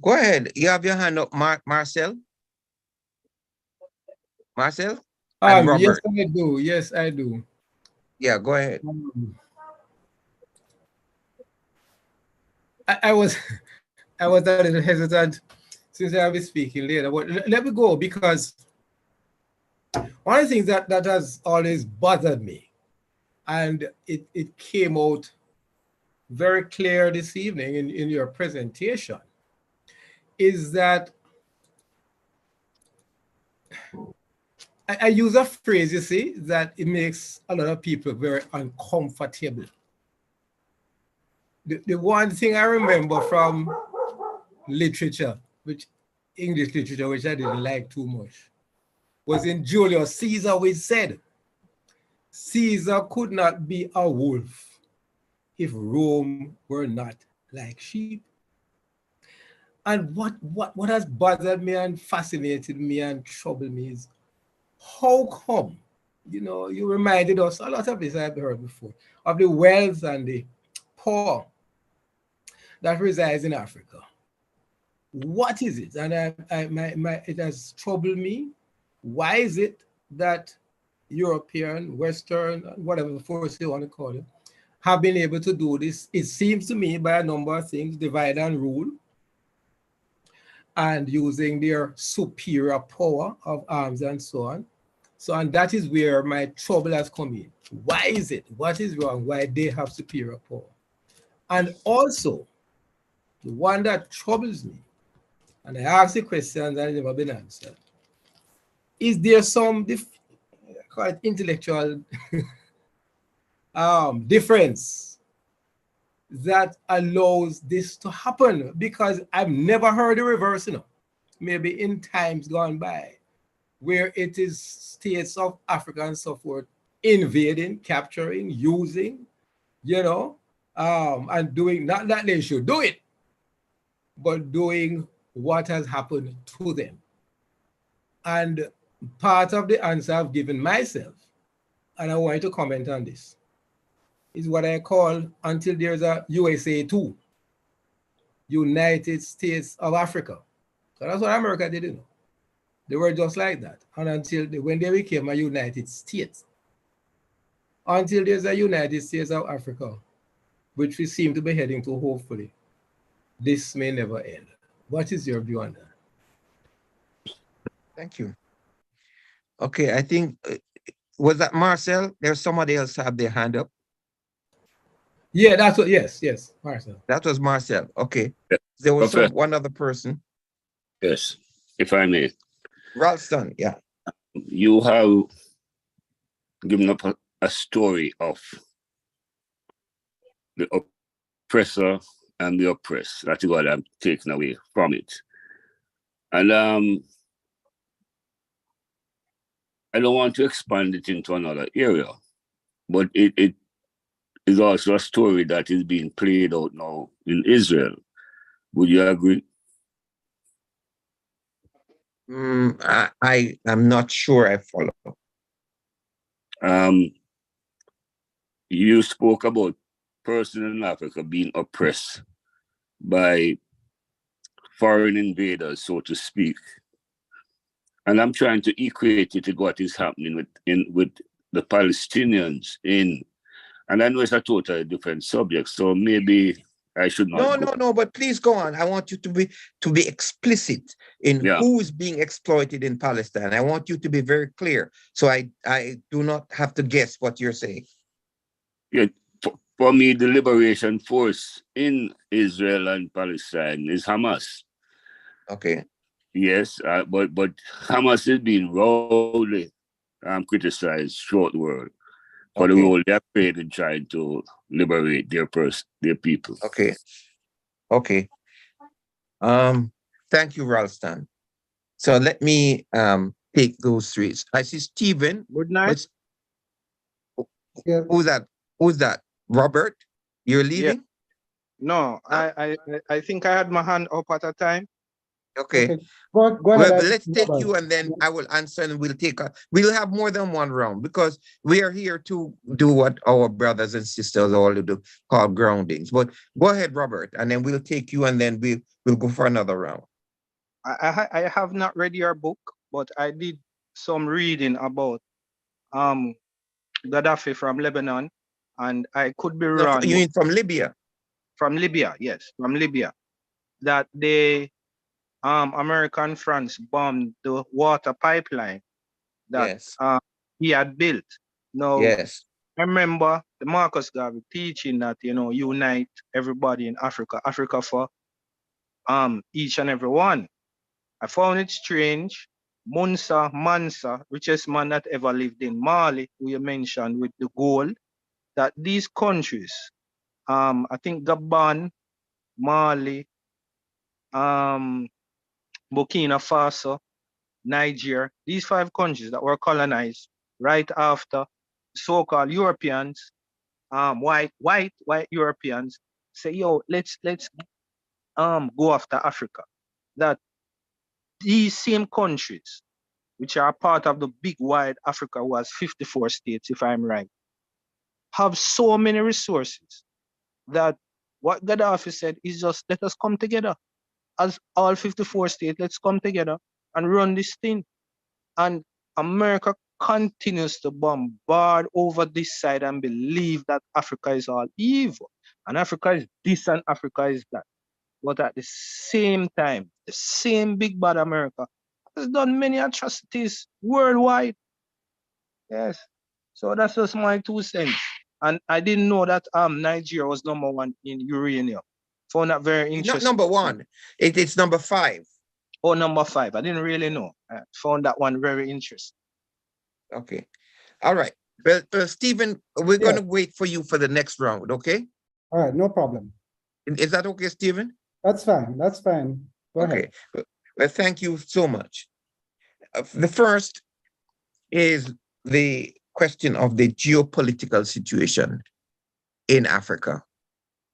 Go ahead. You have your hand up, Marcel. Marcel? And Yes, Robert. I do. Yes, I do. Yeah, go ahead. I was I was a little hesitant since I'll be speaking later, but let me go, because one of the things that has always bothered me, and it came out very clear this evening in your presentation, is that I use a phrase, you see, that it makes a lot of people very uncomfortable. The one thing I remember from literature, which English literature, which I didn't like too much, was in Julius Caesar, which said, Caesar could not be a wolf if Rome were not like sheep. And what has bothered me and fascinated me and troubled me is, how come, you reminded us, a lot of this I've heard before, of the wealth and the poor that resides in Africa. What is it? And it has troubled me. Why is it that European, Western, whatever force you want to call it, have been able to do this? It seems to me, by a number of things, divide and rule, and using their superior power of arms and so on. So, and that is where my trouble has come in. Why is it? What is wrong? Why they have superior power? And also, the one that troubles me, and I ask the questions that have never been answered, is there some call it intellectual difference that allows this to happen? Because I've never heard the reverse, maybe in times gone by, where it is states of Africa and so forth invading, capturing, using, and doing, not that they should do it, but doing what has happened to them. And part of the answer I've given myself, and I want to comment on this, is what I call, until there's a USA 2, United States of Africa. So that's what America did, They were just like that. And until when they became a United States, until there's a United States of Africa, which we seem to be heading to, hopefully, this may never end. What is your view on that? Thank you. Okay, I think, was that Marcel? There's somebody else have their hand up. Yeah, that's what, yes, Marcel. That was Marcel, okay. Yeah. There was one other person. Yes, if I may. Ralston, yeah. You have given up a story of the oppressor and the oppressed. That's what I'm taking away from it. And I don't want to expand it into another area, but it is also a story that is being played out now in Israel. Would you agree? I'm not sure I follow. You spoke about persons in Africa being oppressed by foreign invaders, so to speak. And I'm trying to equate it with what is happening with the Palestinians and I know it's a totally different subject, so maybe I should not. No, but please go on. I want you to be explicit in who is being exploited in Palestine. I want you to be very clear, so I do not have to guess what you're saying. Yeah, for me, the liberation force in Israel and Palestine is Hamas. Okay. Yes, but Hamas is being roundly criticized throughout the world for the Okay. role they have played in trying to liberate their people. Okay. Okay. Thank you, Ralston. So let me take those three. I see Stephen. Good night. Yeah, Who's that? Who's that? Robert? You're leaving? No, I think I had my hand up at a time. Okay. okay. Go Well, ahead. let's take Robert. you and then I will answer and we'll have more than one round because we are here to do what our brothers and sisters all do, called groundings. But go ahead, Robert, and then we'll take you and then we'll go for another round. I have not read your book, but I did some reading about Gaddafi from Lebanon, and I could be wrong. You mean from Libya? From Libya, yes, from Libya. That they America and France bombed the water pipeline that Yes. he had built. Now, Yes. I remember the Marcus Garvey teaching that, unite everybody in Africa, Africa for each and every one. I found it strange. Mansa, richest man that ever lived in Mali, who you mentioned with the gold, that these countries, I think Gabon, Mali, Burkina Faso, Niger, these 5 countries that were colonized right after so-called Europeans, white Europeans say, yo, let's go after Africa. That these same countries, which are part of the big wide Africa, was 54 states, if I'm right, have so many resources that what Gaddafi said is just let us come together. As all 54 states, let's come together and run this thing. And America continues to bombard over this side and believe that Africa is all evil. And Africa is this and Africa is that. But at the same time, the same big bad America has done many atrocities worldwide. Yes. So that's just my 2 cents. And I didn't know that Nigeria was #1 in uranium. Found that very It's interesting. not #1. It's #5. Oh, #5. I didn't really know. I found that one very interesting. Okay. All right. Well, Stephen, we're going to wait for you for the next round, okay? All right, no problem. Is that okay, Stephen? That's fine. That's fine. Go ahead. Okay. Well, thank you so much. The first is the question of the geopolitical situation in Africa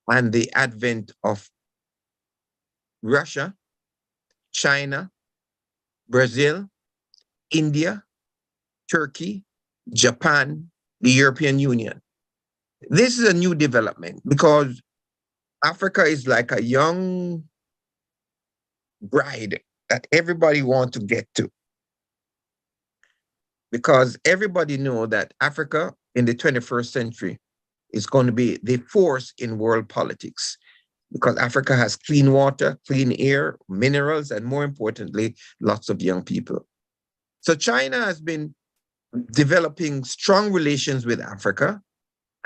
and the advent of Russia, China, Brazil, India, Turkey, Japan, the European Union. This is a new development because Africa is like a young bride that everybody wants to get to. Because everybody knows that Africa in the 21st century is going to be the force in world politics because Africa has clean water, clean air, minerals, and more importantly, lots of young people. So China has been developing strong relations with Africa,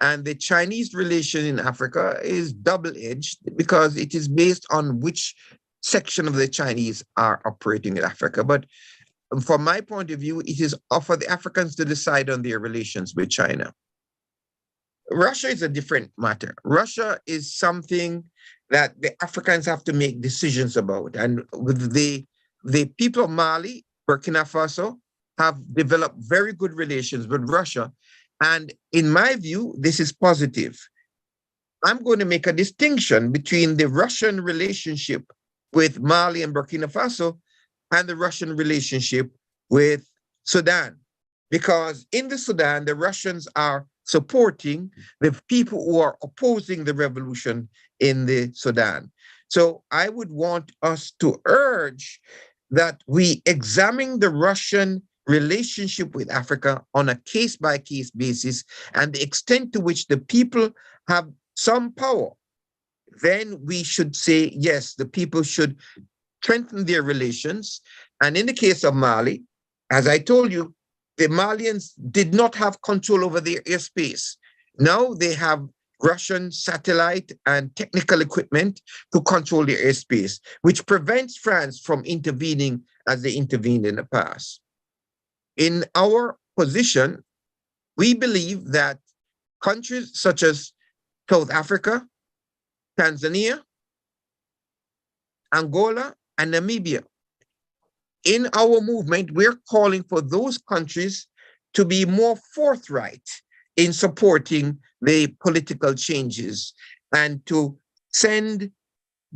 and the Chinese relation in Africa is double-edged because it is based on which section of the Chinese are operating in Africa. But from my point of view, it is up for the Africans to decide on their relations with China. Russia is a different matter. Russia is something that the Africans have to make decisions about. And with the people of Mali, Burkina Faso, have developed very good relations with Russia. And in my view, this is positive. I'm going to make a distinction between the Russian relationship with Mali and Burkina Faso and the Russian relationship with Sudan. Because in the Sudan, the Russians are supporting the people who are opposing the revolution in the Sudan. So I would want us to urge that we examine the Russian relationship with Africa on a case-by-case basis and the extent to which the people have some power. Then we should say, yes, the people should strengthen their relations. And in the case of Mali, as I told you, the Malians did not have control over their airspace. Now they have Russian satellite and technical equipment to control their airspace, which prevents France from intervening as they intervened in the past. In our position, we believe that countries such as South Africa, Tanzania, Angola, and Namibia. In our movement, we're calling for those countries to be more forthright in supporting the political changes and to send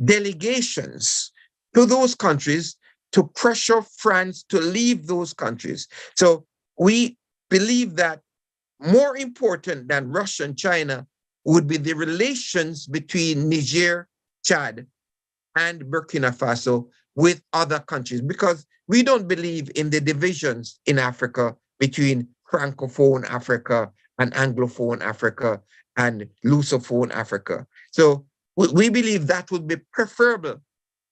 delegations to those countries to pressure France to leave those countries. So we believe that more important than Russia and China would be the relations between Niger, Chad, and Burkina Faso with other countries, because we don't believe in the divisions in Africa between Francophone Africa and Anglophone Africa and Lusophone Africa. So we believe that would be preferable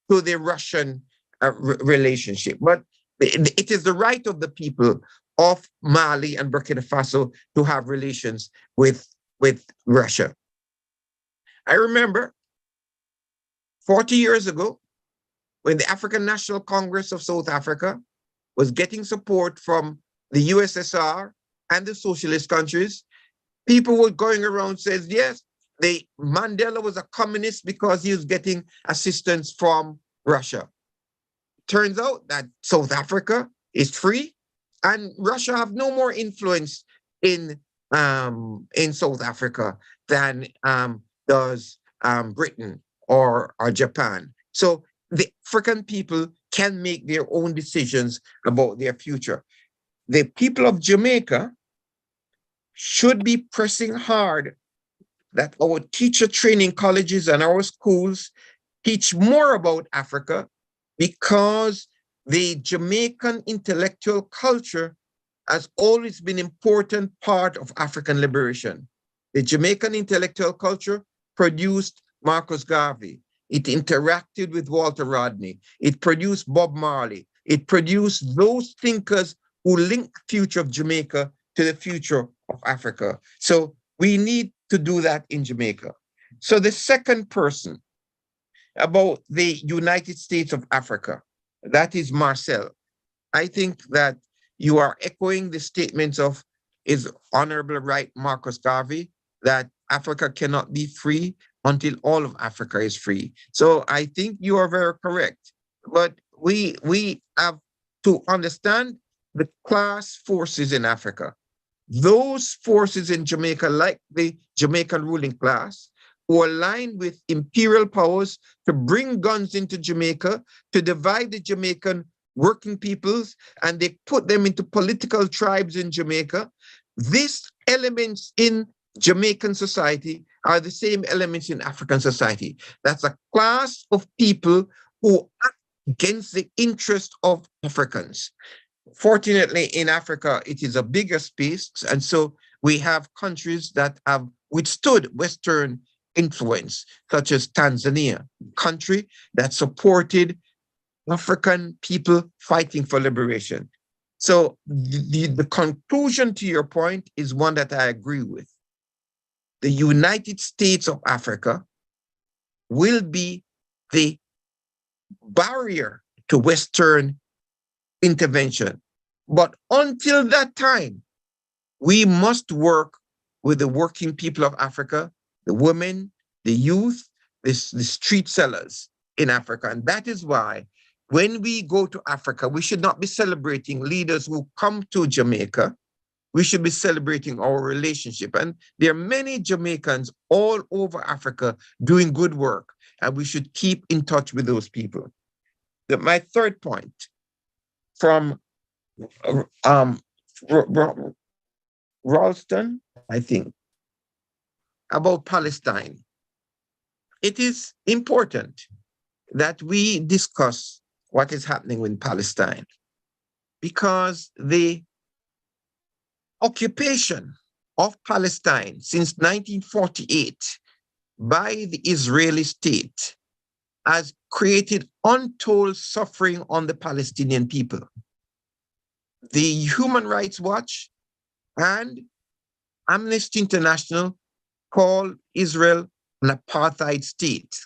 to the Russian relationship. But it is the right of the people of Mali and Burkina Faso to have relations with Russia. I remember 40 years ago, when the African National Congress of South Africa was getting support from the USSR and the socialist countries, people were going around says, yes, Mandela was a communist because he was getting assistance from Russia. Turns out that South Africa is free and Russia have no more influence in South Africa than does Britain or Japan. So the African people can make their own decisions about their future. The people of Jamaica should be pressing hard that our teacher training colleges and our schools teach more about Africa, because the Jamaican intellectual culture has always been an important part of African liberation. The Jamaican intellectual culture produced Marcus Garvey. It interacted with Walter Rodney. It produced Bob Marley. It produced those thinkers who linked the future of Jamaica to the future of Africa. So we need to do that in Jamaica. So the second person about the United States of Africa, that is Marcel. I think that you are echoing the statements of His Honorable Right Marcus Garvey, that Africa cannot be free until all of Africa is free. So I think you are very correct. But we have to understand the class forces in Africa. Those forces in Jamaica, like the Jamaican ruling class, who aligned with imperial powers to bring guns into Jamaica, to divide the Jamaican working peoples, and they put them into political tribes in Jamaica. These elements in Jamaican society are the same elements in African society. That's a class of people who act against the interest of Africans. Fortunately, in Africa, it is a bigger space, and so we have countries that have withstood Western influence, such as Tanzania, a country that supported African people fighting for liberation. So the conclusion to your point is one that I agree with. The United States of Africa will be the barrier to Western intervention. But until that time, we must work with the working people of Africa, the women, the youth, the street sellers in Africa. And that is why when we go to Africa, we should not be celebrating leaders who come to Jamaica. We should be celebrating our relationship. And there are many Jamaicans all over Africa doing good work, and we should keep in touch with those people. My third point from Ralston, I think, about Palestine. It is important that we discuss what is happening in Palestine, because the occupation of Palestine since 1948 by the Israeli state has created untold suffering on the Palestinian people. The Human Rights Watch and Amnesty International call Israel an apartheid state.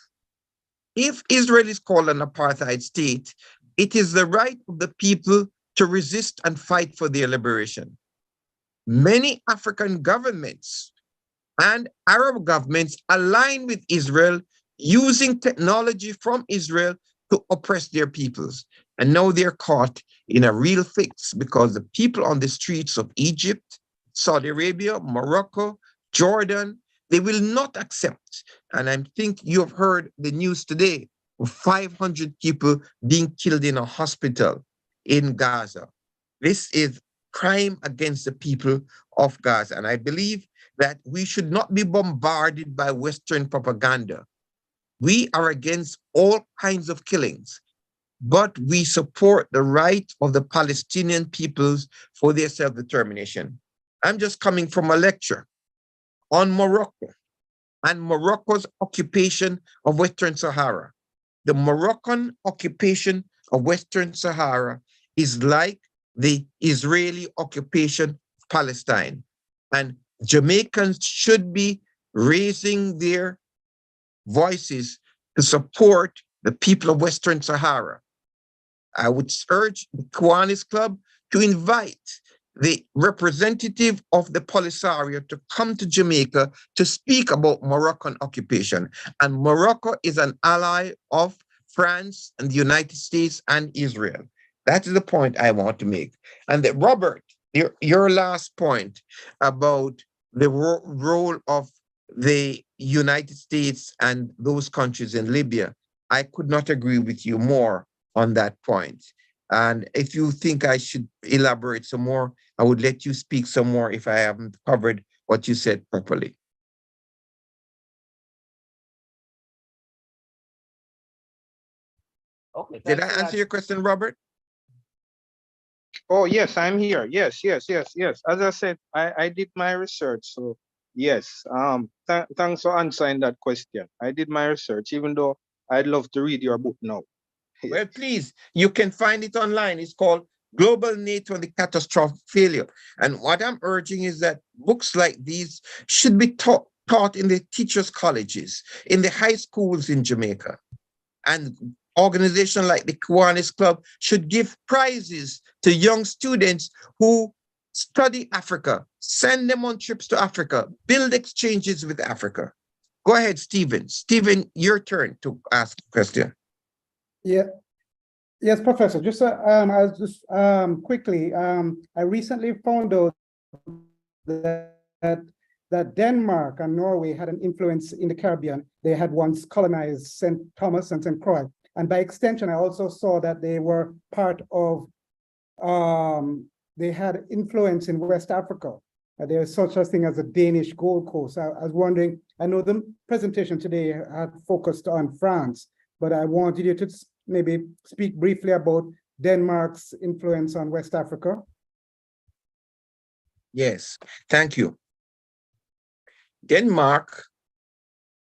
If Israel is called an apartheid state, it is the right of the people to resist and fight for their liberation. Many African governments and Arab governments align with Israel, using technology from Israel to oppress their peoples. And now they're caught in a real fix because the people on the streets of Egypt, Saudi Arabia, Morocco, Jordan, they will not accept. And I think you have heard the news today of 500 people being killed in a hospital in Gaza. This is crime against the people of Gaza. And I believe that we should not be bombarded by Western propaganda. We are against all kinds of killings, but we support the right of the Palestinian peoples for their self-determination. I'm just coming from a lecture on Morocco and Morocco's occupation of Western Sahara. The Moroccan occupation of Western Sahara is like the Israeli occupation of Palestine. And Jamaicans should be raising their voices to support the people of Western Sahara. I would urge the Kiwanis Club to invite the representative of the Polisario to come to Jamaica to speak about Moroccan occupation. And Morocco is an ally of France and the United States and Israel. That is the point I want to make. And that, Robert, your last point about the role of the United States and those countries in Libya, I could not agree with you more on that point. And if you think I should elaborate some more, I would let you speak some more if I haven't covered what you said properly. Okay, Did I thanks a lot. answer your question, Robert? Oh, yes, I'm here. Yes. As I said, I did my research. So, yes, thanks for answering that question. I did my research, even though I'd love to read your book now. Well, please, you can find it online. It's called Global NATO and the Catastrophic Failure. And what I'm urging is that books like these should be taught in the teachers' colleges, in the high schools in Jamaica. And organizations like the Kiwanis Club should give prizes to young students who study Africa, send them on trips to Africa, build exchanges with Africa. Go ahead, Stephen. Stephen, your turn to ask a question. Yeah. Yes, Professor. Just I was just quickly. I recently found out that Denmark and Norway had an influence in the Caribbean. They had once colonized St. Thomas and St. Croix, and by extension, I also saw that they were part of. They had influence in West Africa. There is such a thing as a Danish Gold Coast. I was wondering. I know the presentation today had focused on France, but I wanted you to maybe speak briefly about Denmark's influence on West Africa. Yes, thank you. Denmark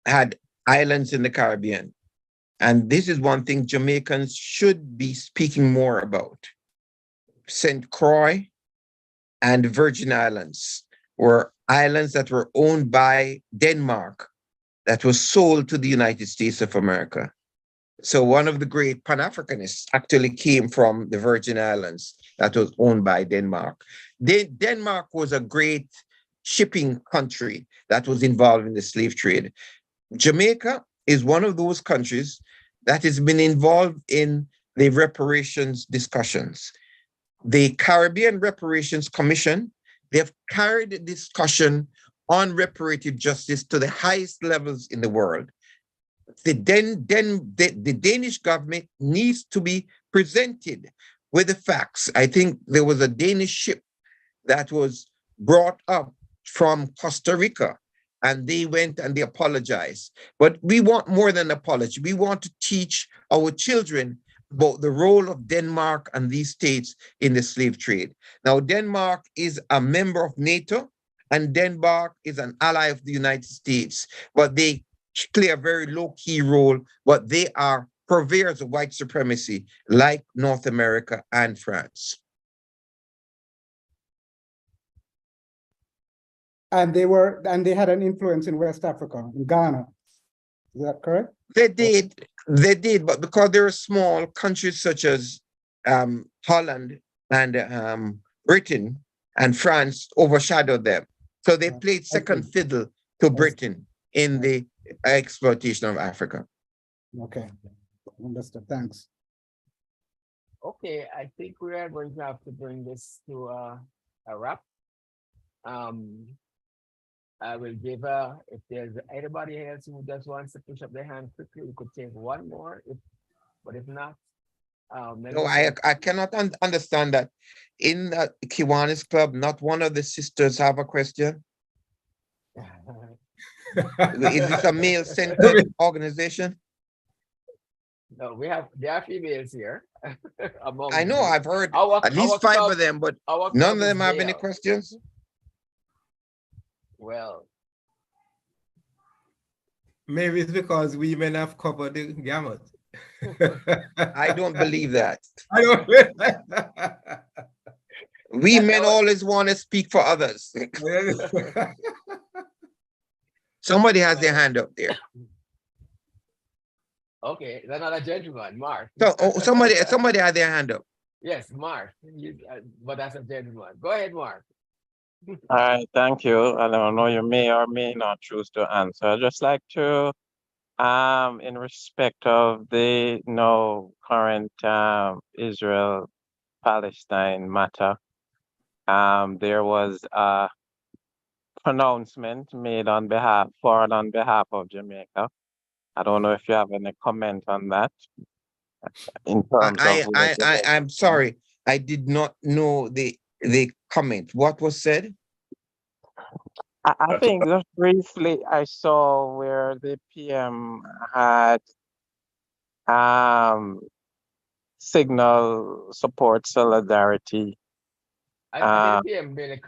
had islands in the Caribbean, and this is one thing Jamaicans should be speaking more about. St. Croix and Virgin Islands were islands that were owned by Denmark that was sold to the United States of America. So one of the great Pan-Africanists actually came from the Virgin Islands that was owned by Denmark. Denmark was a great shipping country that was involved in the slave trade. Jamaica is one of those countries that has been involved in the reparations discussions. The Caribbean Reparations Commission, they have carried the discussion on reparative justice to the highest levels in the world. The Danish government needs to be presented with the facts. I think there was a Danish ship that was brought up from Costa Rica, and they went and they apologized. But we want more than an apology. We want to teach our children about the role of Denmark and these states in the slave trade. Now, Denmark is a member of NATO, and Denmark is an ally of the United States, but they play a very low-key role, but they are purveyors of white supremacy, like North America and France. And they had an influence in West Africa, in Ghana. Is that correct? They did, but because there are small countries such as Holland and Britain and France overshadowed them. So they played second fiddle to Britain in the exploitation of Africa. Okay, understood. Thanks. Okay, I think we are going to have to bring this to a wrap. I will give if there's anybody else who just wants to push up their hand quickly, we could take one more. But if not, No, I cannot understand that. In the Kiwanis Club, not one of the sisters have a question. Is this a male-centered organization? No, there are females here. I know, I've heard at least 5 of them, but none of them have any questions. Well, maybe it's because women have covered the gamut. I don't believe that. I don't. We men always want to speak for others. Somebody has their hand up there. Okay, that's not a gentleman, Mark. So somebody had their hand up. Yes, Mark. But that's a gentleman. Go ahead, Mark. All right, thank you. I don't know, you may or may not choose to answer. I'd just like to, in respect of the current Israel-Palestine matter, there was a pronouncement made forward on behalf of Jamaica. I don't know if you have any comment on that. In terms of I'm sorry, I did not know the comment. What was said? I think just briefly I saw where the PM had signal support solidarity. I think the PM really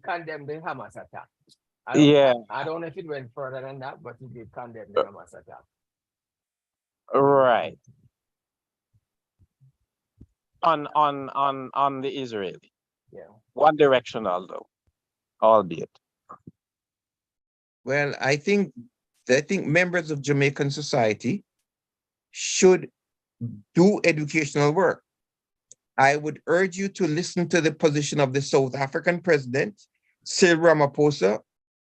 condemned the Hamas attack. I don't know if it went further than that, but he did condemn the Hamas attack. Right. On the Israeli. Yeah. One directional though, albeit. Well, I think members of Jamaican society should do educational work. I would urge you to listen to the position of the South African president, Cyril Ramaphosa,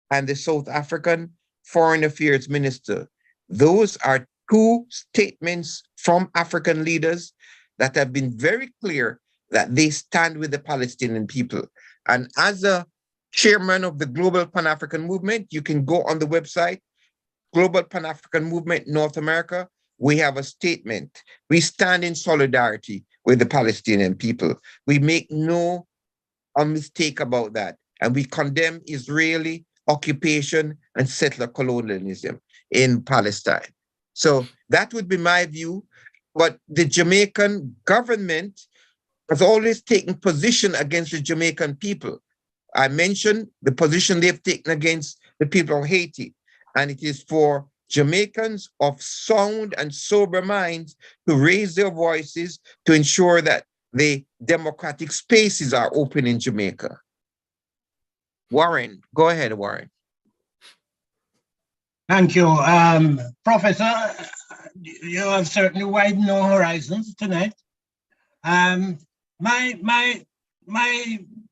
and the South African Foreign Affairs Minister. Those are 2 statements from African leaders that have been very clear that they stand with the Palestinian people. And as a chairman of the Global Pan-African Movement, you can go on the website, Global Pan-African Movement North America. We have a statement. We stand in solidarity with the Palestinian people. We make no mistake about that. And we condemn Israeli occupation and settler colonialism in Palestine. So that would be my view. But the Jamaican government has always taken position against the Jamaican people. I mentioned the position they've taken against the people of Haiti, and it is for Jamaicans of sound and sober minds to raise their voices to ensure that the democratic spaces are open in Jamaica. Warren, go ahead, Warren. Thank you. Professor, you have certainly widened our horizons tonight. My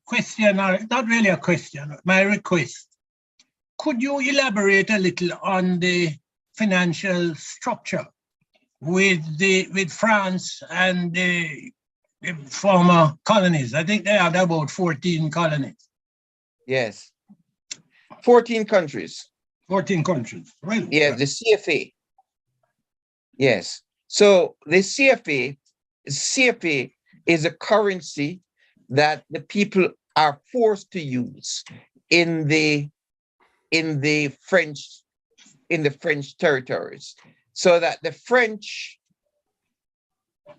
question, or not really a question, my request, could you elaborate a little on the financial structure with France and the former colonies? I think they had about 14 colonies. Yes, 14 countries. 14 countries, right? Yeah, the CFA. Yes. So the CFA is a currency that the people are forced to use in the French territories, so that the French,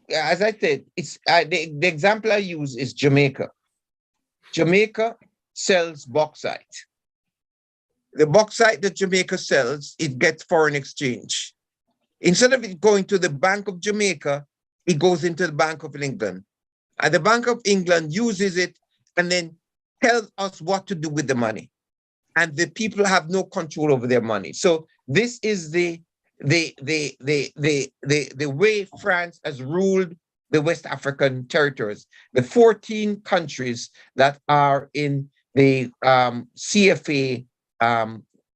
as I said, it's the example I use is Jamaica. Jamaica sells bauxite. The bauxite that Jamaica sells, it gets foreign exchange. Instead of it going to the Bank of Jamaica, it goes into the Bank of England. And the Bank of England uses it and then tells us what to do with the money. And the people have no control over their money. So this is the way France has ruled the West African territories. The 14 countries that are in the CFA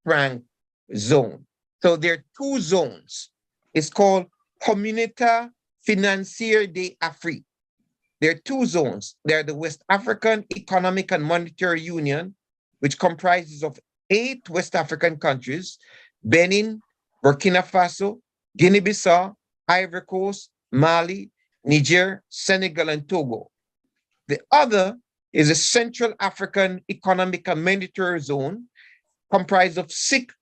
franc zone. So there are two zones. It's called Communauté Financière d'Afrique. There are two zones. There are the West African Economic and Monetary Union, which comprises of 8 West African countries: Benin, Burkina Faso, Guinea-Bissau, Ivory Coast, Mali, Niger, Senegal, and Togo. The other is the Central African Economic and Monetary Zone, comprised of 6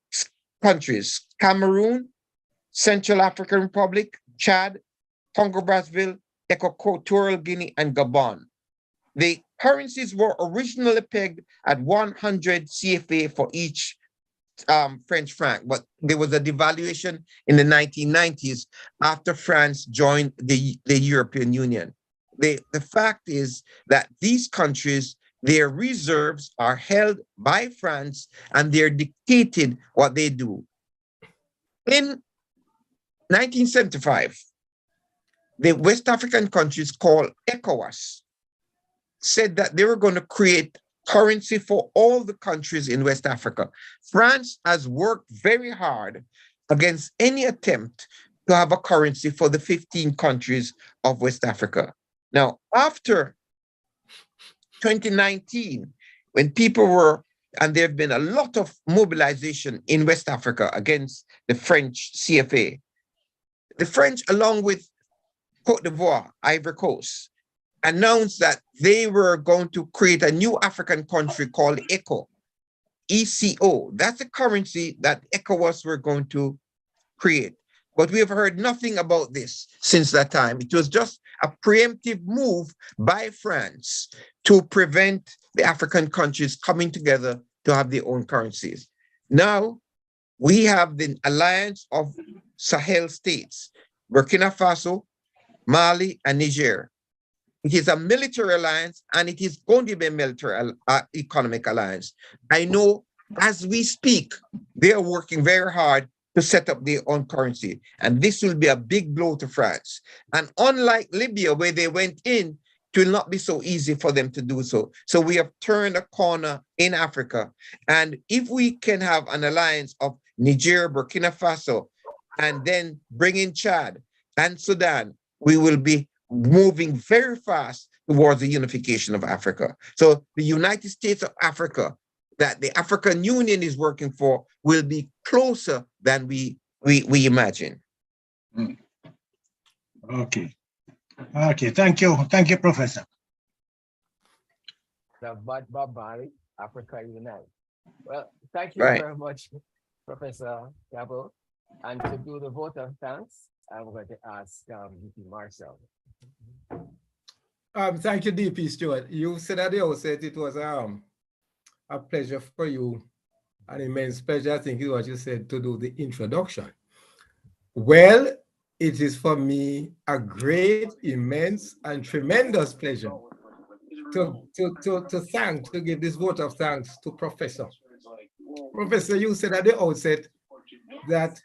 countries: Cameroon, Central African Republic, Chad, Congo-Brazzaville, Equatorial Guinea, and Gabon. The currencies were originally pegged at 100 CFA for each French franc, but there was a devaluation in the 1990s after France joined the European Union. The fact is that these countries, their reserves are held by France and they're dictated what they do. In 1975, the West African countries called ECOWAS said that they were going to create currency for all the countries in West Africa. France has worked very hard against any attempt to have a currency for the 15 countries of West Africa. Now, after 2019, when people were, and there have been a lot of mobilization in West Africa against the French CFA, the French, along with Cote d'Ivoire, Ivory Coast, announced that they were going to create a new African country called ECO, ECO. That's a currency that ECOWAS were going to create. But we have heard nothing about this since that time. It was just a preemptive move by France to prevent the African countries coming together to have their own currencies. Now, we have the alliance of Sahel states, Burkina Faso, Mali, and Niger. It is a military alliance, and it is going to be a military economic alliance. I know as we speak, they are working very hard to set up their own currency, and this will be a big blow to France. And unlike Libya, where they went in, it will not be so easy for them to do so. So we have turned a corner in Africa. And if we can have an alliance of Niger, Burkina Faso, and then bring in Chad and Sudan, we will be moving very fast towards the unification of Africa. So the United States of Africa that the African Union is working for will be closer than we imagine. Okay. Okay, thank you. Thank you, Professor. The Bob Marley, Africa Unite. Well, thank you very much, Professor Campbell. And to do the vote of thanks, I'm going to ask VP Marcel. Thank you, DP Stewart. You said at the outset it was a pleasure for you, an immense pleasure, I think is what you said, to do the introduction. Well, it is for me a great, immense, and tremendous pleasure to give this vote of thanks to Professor. Professor, you said at the outset that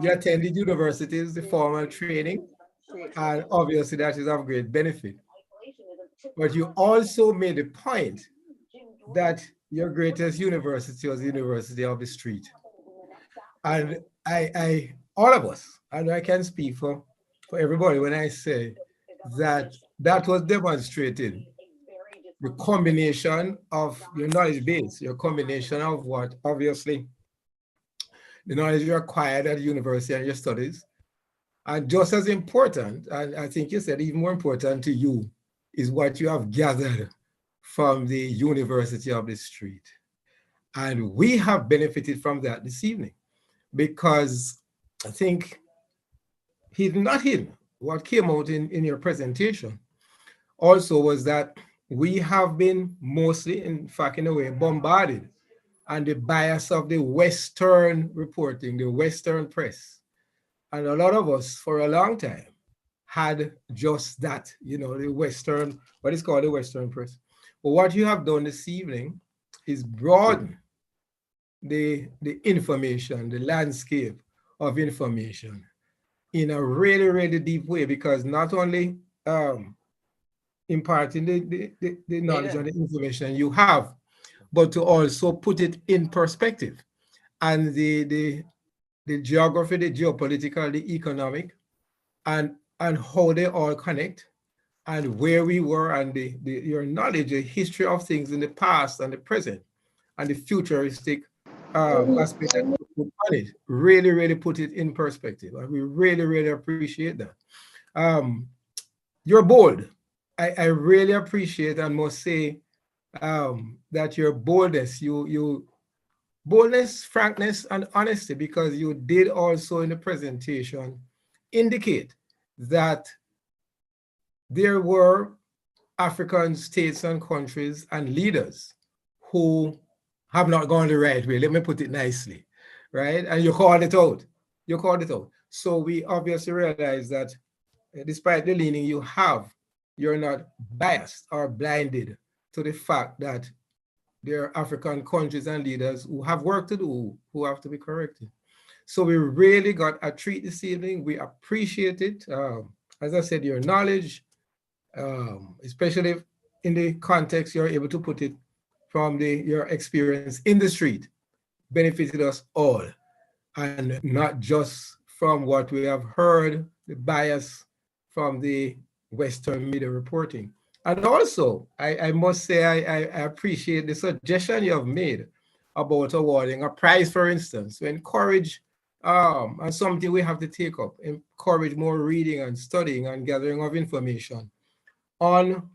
you attended universities, the formal training, and obviously that is of great benefit. But you also made the point that your greatest university was the University of the Street. And I all of us, and I can speak for everybody when I say that that was demonstrated, the combination of your knowledge base, your combination of what, obviously, the knowledge you acquired at university and your studies, and just as important, and I think you said even more important to you, is what you have gathered from the University of the Street. And we have benefited from that this evening, because I think not hidden, what came out in your presentation also was that we have been mostly, in fact, in a way, bombarded on the bias of the Western reporting, the Western press. And a lot of us, for a long time, had just that, the Western, what is called the Western press. But what you have done this evening is broaden the information, the landscape of information in a really, really deep way, because not only imparting the knowledge and the information you have, but to also put it in perspective. and the geography, the geopolitical, the economic, and how they all connect, and where we were, and your knowledge, the history of things in the past and the present, and the futuristic aspect that you put on it, really put it in perspective. And we really appreciate that. You're bold. I really appreciate and must say that your boldness, boldness, frankness, and honesty, because you did also in the presentation indicate that there were African states and countries and leaders who have not gone the right way. Let me put it nicely, right? And you called it out. You called it out. So we obviously realize that despite the leaning you have, you're not biased or blinded to the fact that there are African countries and leaders who have work to do, who have to be corrected. So we really got a treat this evening. We appreciate it. As I said, your knowledge, especially in the context you're able to put it from your experience in the street, benefited us all, and not just from what we have heard, the bias from the Western media reporting. And also, I must say, I appreciate the suggestion you have made about awarding a prize, for instance, to encourage, and something we have to take up, encourage more reading and studying and gathering of information on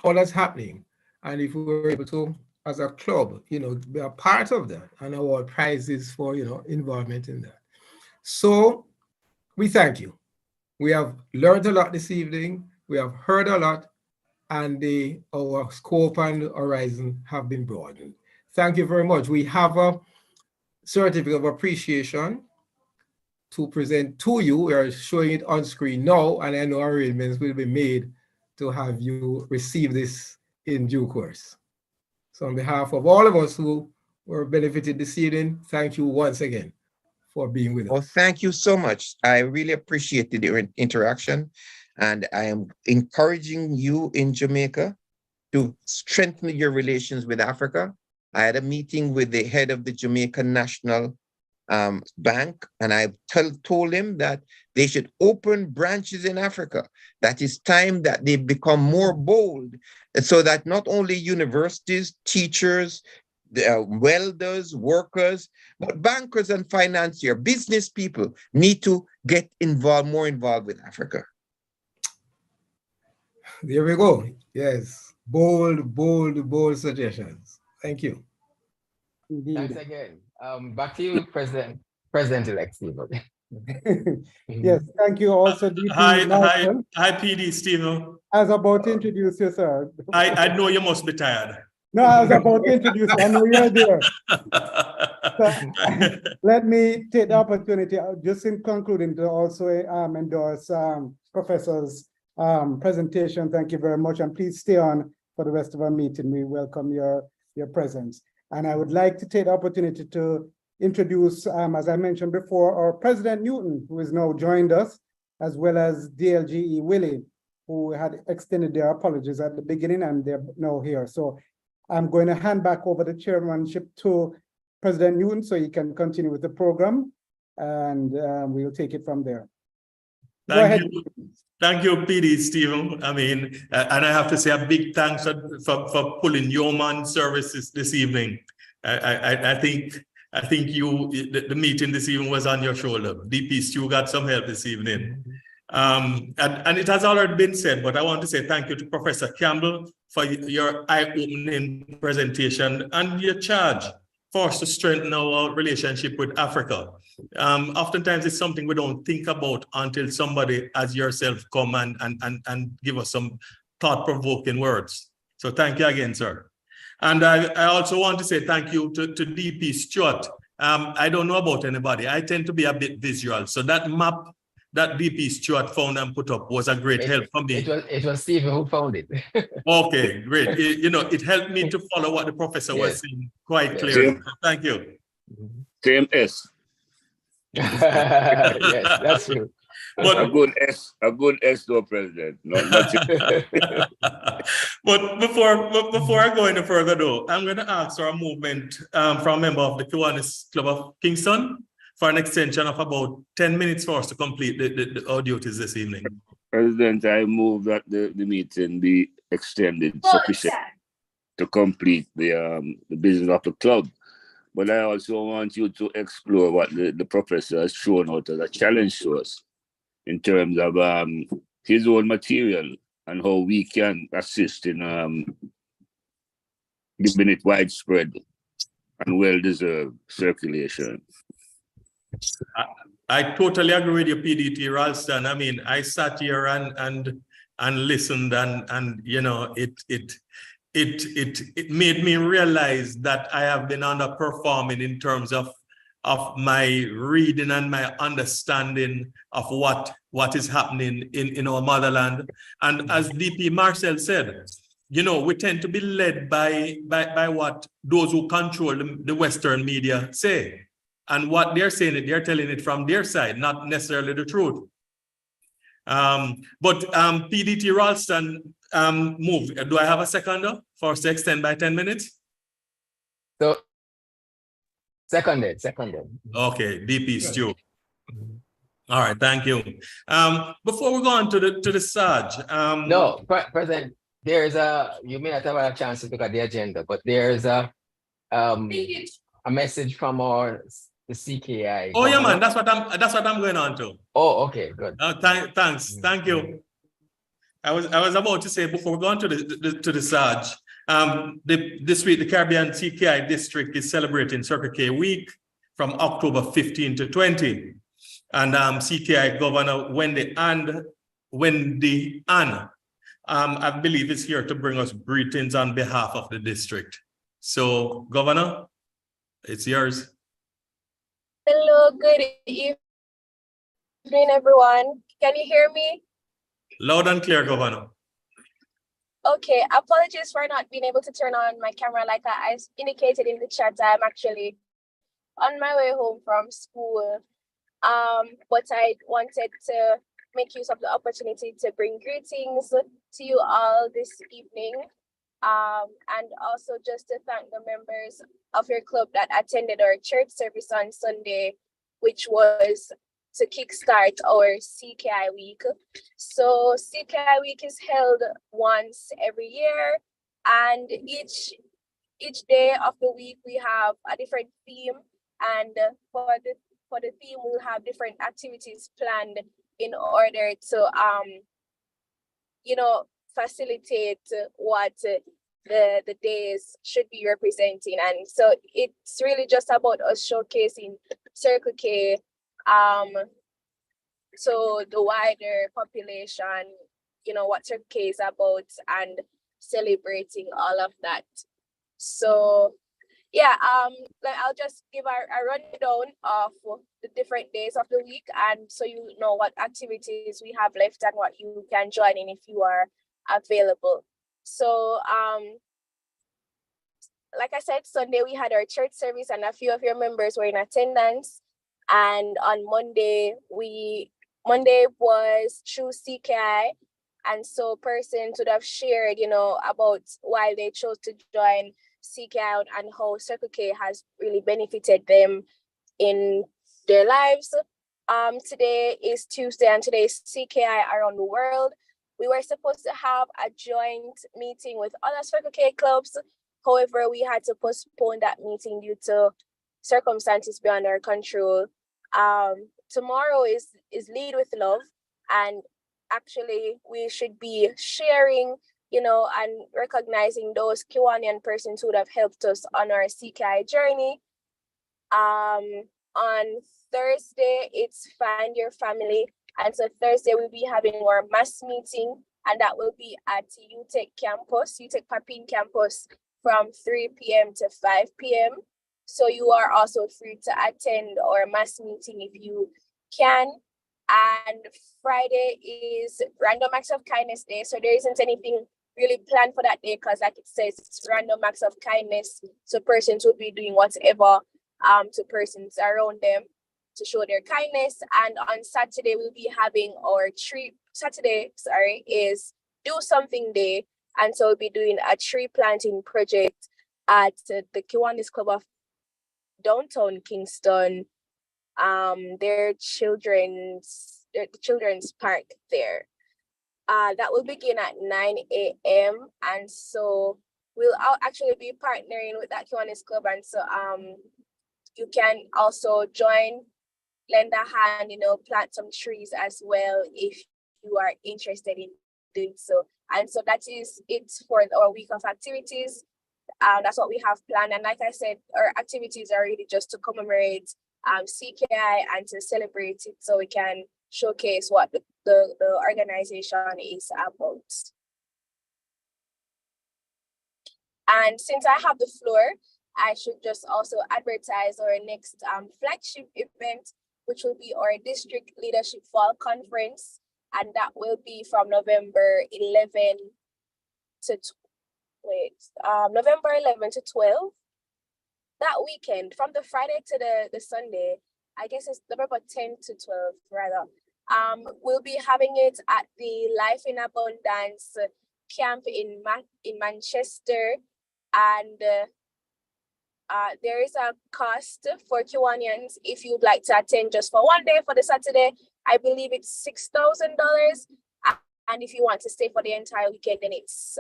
all that's happening. And if we were able to, as a club, be a part of that and award prizes for, involvement in that. So we thank you. We have learned a lot this evening. We have heard a lot, and our scope and horizon have been broadened. Thank you very much. We have a certificate of appreciation to present to you. We are showing it on screen now, and I know arrangements will be made to have you receive this in due course. So on behalf of all of us who were benefited this evening, thank you once again for being with us. Well, thank you so much. I really appreciated your interaction, and I am encouraging you in Jamaica to strengthen your relations with Africa. I had a meeting with the head of the Jamaican National Bank, and I told him that they should open branches in Africa. That is time that they become more bold, so that not only universities, teachers, welders, workers, but bankers and financiers, business people need to get more involved with Africa. There we go. Yes, bold suggestions. Thank you. Indeed. Thanks again. Back to you, President-elect Stephen. Yes, thank you also, DP. Hi, PD Stephen. I was about to introduce you, sir. I know you must be tired. No, I was about to introduce you. I know you're there. So, let me take the opportunity, just in concluding, to also endorse Professor's presentation. Thank you very much, and please stay on for the rest of our meeting. We welcome your presence. And I would like to take the opportunity to introduce, as I mentioned before, our President Newton, who has now joined us, as well as DLGE Willie, who had extended their apologies at the beginning, and they're now here. So I'm going to hand back over the chairmanship to President Newton so he can continue with the program, and we'll take it from there. Go ahead. Thank you, PD Stephen. I mean, and I have to say a big thanks for pulling yeoman services this evening. I think the meeting this evening was on your shoulder. DP Stu got some help this evening. And it has already been said, but I want to say thank you to Professor Campbell for your eye-opening presentation and your charge for us to strengthen our relationship with Africa. Oftentimes it's something we don't think about until somebody as yourself come and give us some thought-provoking words. So thank you again, sir. And I also want to say thank you to DP Stewart. I don't know about anybody. I tend to be a bit visual. So that map that DP Stewart found and put up was a great help for me. It was Stephen who found it. Okay, great. It helped me to follow what the professor was saying quite clearly. So thank you. Same S. Yes, that's true. But a good S though, President. Not but before I go any further though, I'm going to ask for a movement from a member of the Kiwanis Club of Kingston for an extension of about 10 minutes for us to complete our duties this evening. President, I move that the meeting be extended sufficient to complete the business of the club. But I also want you to explore what the professor has shown out as a challenge to us in terms of his own material and how we can assist in giving it widespread and well-deserved circulation. I totally agree with you, PDT Ralston. I mean, I sat here and listened, and you know, it made me realize that I have been underperforming in terms of my reading and my understanding of what is happening in our motherland. And as DP Marcel said, you know, we tend to be led by what those who control the Western media say. And what they're saying, they're telling it from their side, not necessarily the truth. But PDT Ralston move. Do I have a second for us to extend by 10 minutes? So, seconded. Okay, DP Stu. All right, thank you. Before we go on to the Sarge. No, President, there's you may not have a chance to look at the agenda, but there's a message from the CKI. Oh yeah, man, that's what I'm going on to. Oh, okay, good. Thanks, thank you. I was about to say before we go on to the Sarge, this week the Caribbean CKI district is celebrating Circle K Week from October 15 to 20, and CKI Governor Wendy Ann, I believe is here to bring us greetings on behalf of the district. So, Governor, it's yours. Hello, good evening, everyone. Can you hear me? Loud and clear, Governor. Okay, apologies for not being able to turn on my camera like I indicated in the chat. I'm actually on my way home from school. But I wanted to make use of the opportunity to bring greetings to you all this evening. And also just to thank the members of your club that attended our church service on Sunday, which was to kickstart our CKI week. So CKI week is held once every year, and each day of the week we have a different theme, and for the theme we'll have different activities planned in order to facilitate what the days should be representing. And so it's really just about us showcasing Circle K so the wider population, what Circle K is about, and celebrating all of that. So yeah, I'll just give a rundown of the different days of the week, and so you know what activities we have left and what you can join in if you are available. So like I said, Sunday we had our church service and a few of your members were in attendance. And on Monday was through CKI, and so persons would have shared, about why they chose to join CKI and how Circle K has really benefited them in their lives. Today is Tuesday, and today is CKI around the world. We were supposed to have a joint meeting with other Circle K clubs. However, we had to postpone that meeting due to circumstances beyond our control. Tomorrow is Lead with Love, and actually we should be sharing, and recognizing those Kiwanian persons who would have helped us on our CKI journey. On Thursday, it's Find Your Family. And so Thursday we'll be having our mass meeting, and that will be at UTEC campus, UTEC Papine campus, from 3 p.m. to 5 p.m. So you are also free to attend our mass meeting if you can. And Friday is Random Acts of Kindness Day. So there isn't anything really planned for that day because, like it says, it's Random Acts of Kindness. So persons will be doing whatever to persons around them. to show their kindness. And on Saturday, we'll be having our Saturday is Do Something Day. And so we'll be doing a tree planting project at the Kiwanis Club of downtown Kingston, their children's park there. That will begin at 9 a.m. And so we'll actually be partnering with that Kiwanis Club. And so you can also join, lend a hand, plant some trees as well if you are interested in doing so. And so that is it for our week of activities. That's what we have planned. And like I said, our activities are really just to commemorate CKI and to celebrate it so we can showcase what the organization is about. And since I have the floor, I should just also advertise our next flagship event, which will be our District Leadership Fall Conference. And that will be from November 11 to November 11 to 12. That weekend, from the Friday to the Sunday, I guess it's November 10 to 12 rather. We'll be having it at the Life in Abundance camp in Manchester. And there is a cost for Kiwanians if you'd like to attend just for one day for the Saturday. I believe it's $6,000. And if you want to stay for the entire weekend, then it's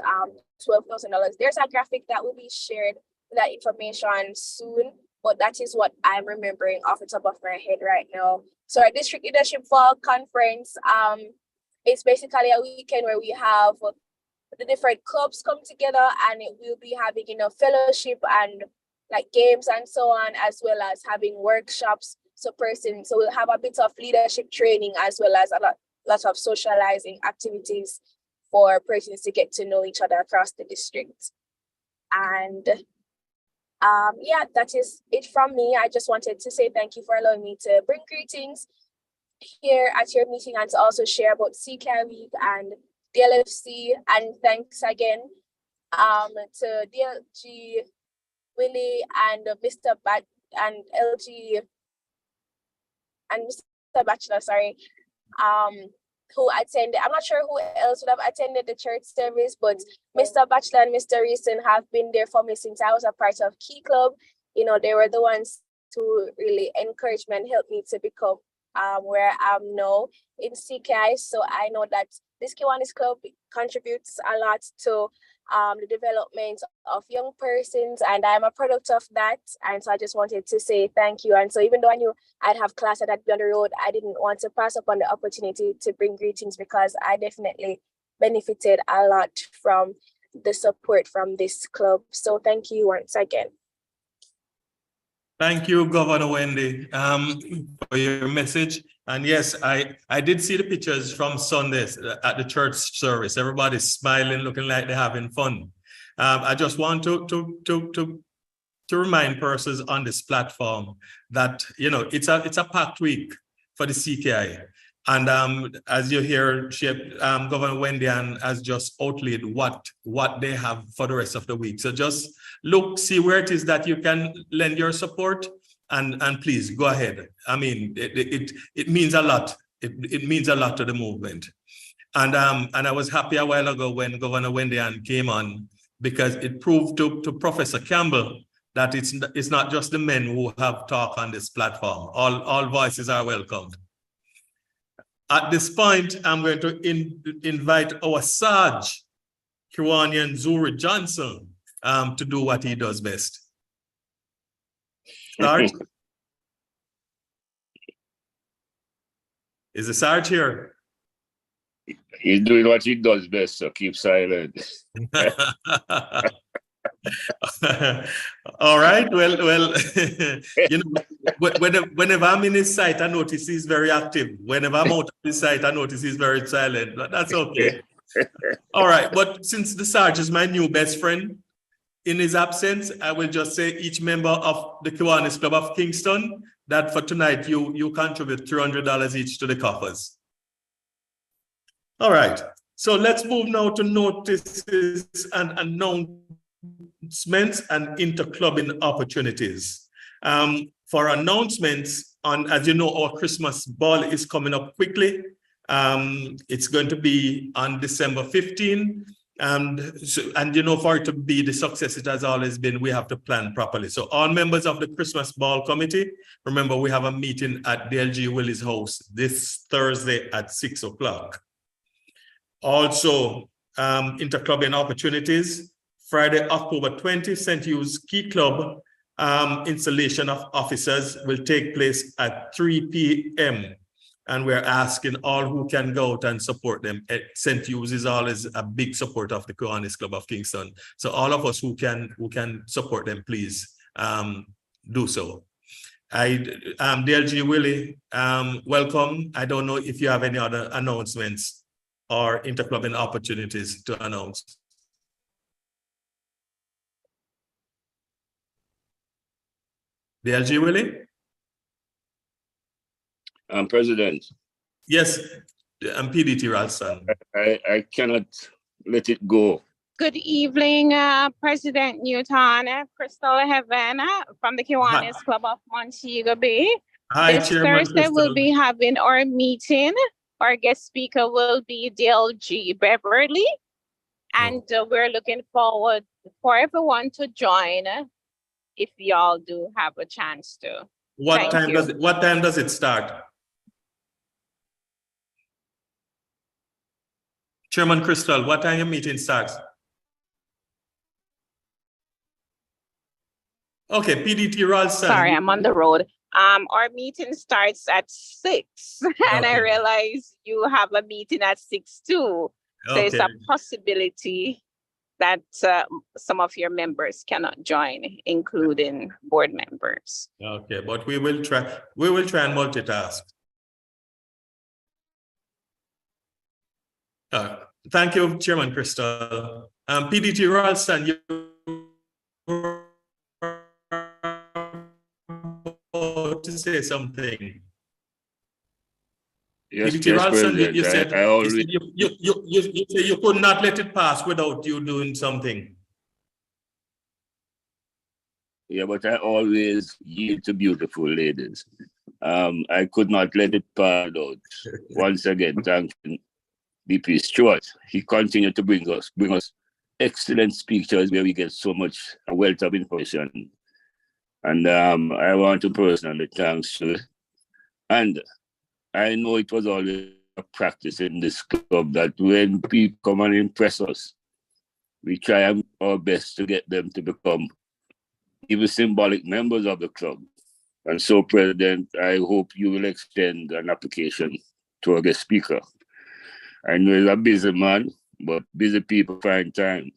$12,000. There's a graphic that will be shared with that information soon, but that is what I'm remembering off the top of my head right now. So our District Leadership Fall Conference, it's basically a weekend where we have the different clubs come together, and it will be having fellowship and like games and so on, as well as having workshops. So we'll have a bit of leadership training as well as a lot of socializing activities for persons to get to know each other across the district. And yeah, that is it from me. I just wanted to say thank you for allowing me to bring greetings here at your meeting and to also share about CKI Week and the LFC. And thanks again to DLG Willie and Mr. LG and Mr. Bachelor, who attended. I'm not sure who else would have attended the church service, but Mr. Bachelor and Mr. Reason have been there for me since I was a part of Key Club. They were the ones to really encourage me and help me to become where I am now in CKI. So I know that this Kiwanis Club contributes a lot to the development of young persons, and I'm a product of that. And so I just wanted to say thank you. And so even though I knew I'd have class and I'd be on the road, I didn't want to pass up on the opportunity to bring greetings, because I definitely benefited a lot from the support from this club. So thank you once again. Thank you, Governor Wendy, for your message. And yes, I did see the pictures from Sunday at the church service. Everybody's smiling, looking like they're having fun. I just want to remind persons on this platform that it's a packed week for the CKI. And as you hear, Governor Wendy has just outlaid what they have for the rest of the week. So just look, see where it is that you can lend your support, and please go ahead. I mean, it means a lot. It means a lot to the movement. And I was happy a while ago when Governor Wendy came on, because it proved to Professor Campbell that it's not just the men who have talk on this platform. All voices are welcomed. At this point, I'm going to invite our Sarge, Kiwanian Zuri Johnson, to do what he does best. Sarge? Is the Sarge here? He's doing what he does best, so keep silent. All right. Well, whenever I'm in his site, I notice he's very active. Whenever I'm out of his site, I notice he's very silent, but that's okay. All right. But since the Sarge is my new best friend, in his absence, I will just say each member of the Kiwanis Club of Kingston that for tonight, you contribute $300 each to the coffers. All right. So let's move now to notices and announcements and interclubbing opportunities. For announcements, as you know, our Christmas ball is coming up quickly. It's going to be on December 15. And you know, for it to be the success it has always been, we have to plan properly. So all members of the Christmas Ball Committee, remember we have a meeting at DLG Willie's house this Thursday at 6 o'clock. Also, interclubbing opportunities, Friday, October 20th, St. Hugh's Key Club installation of officers will take place at 3 p.m. And we're asking all who can go out and support them. St. Hugh's is always a big supporter of the Kiwanis Club of Kingston. So all of us who can support them, please do so. DLG Willie, welcome. I don't know if you have any other announcements or interclubbing opportunities to announce. DLG Willie? President. Yes, I'm PDT Ralston. I cannot let it go. Good evening, President Newton, Crystal Heaven from the Kiwanis Club of Montego Bay. Hi, this Chairman Thursday Crystal. we'll be having our meeting. Our guest speaker will be DLG Beverly. And we're looking forward for everyone to join if y'all do have a chance to. What time does it start? Chairman Crystal, what time your meeting starts? Okay, PDT Ralston. Sorry, I'm on the road. Our meeting starts at 6, and I realize you have a meeting at 6 too. So it's a possibility that some of your members cannot join, including board members. Okay, but we will try and multitask. Thank you, Chairman Crystal. PDT Ralston, you to say something. Yes, PDT Ralston, you President. said you could not let it pass without you doing something. Yeah, but I always yield to beautiful ladies. I could not let it pass out. Once again, thank BP Stewart. He continued to bring us excellent speeches where we get so much a wealth of information. And I want to personally thank you. And I know it was always a practice in this club that when people come and impress us, we try our best to get them to become even symbolic members of the club. And so, President, I hope you will extend an application to our guest speaker. I know he's a busy man, but busy people find time.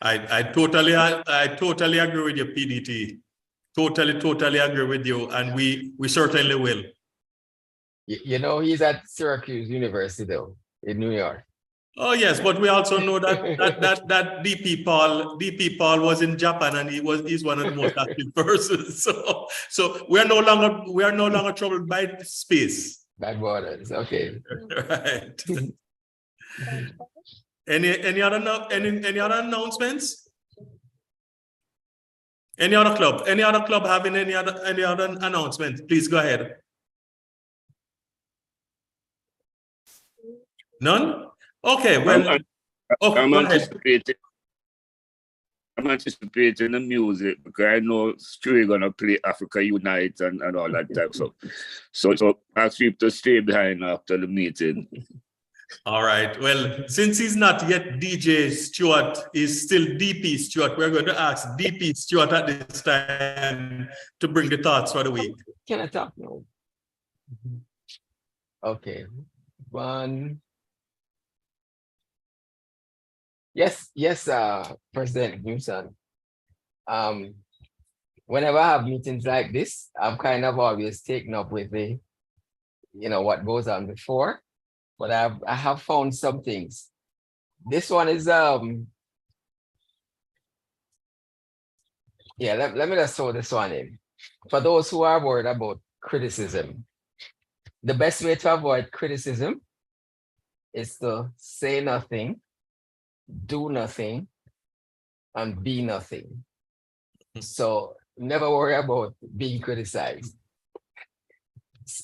I totally agree with you, PDT. Totally agree with you, and we certainly will. You know, he's at Syracuse University though, in New York. Oh yes, but we also know that DP Paul was in Japan, and he's one of the most active persons. So we are no longer troubled by space. Bad waters. Okay. Right. Any other announcements? Any other club having any other announcements? Please go ahead. None? Okay, well, I'm anticipating the music because I know Stewie gonna play Africa Unite and all that type of stuff. So ask people to stay behind after the meeting. All right. Well, since he's not yet DJ Stewart, he's still DP Stewart. We're going to ask DP Stewart at this time to bring the thoughts for the week. Can I talk now? Okay. One. Yes, President Newsom. Whenever I have meetings like this, I'm kind of always taken up with what goes on before. But I have found some things. This one is let me just throw this one in. For those who are worried about criticism, the best way to avoid criticism is to say nothing, do nothing, and be nothing. So never worry about being criticized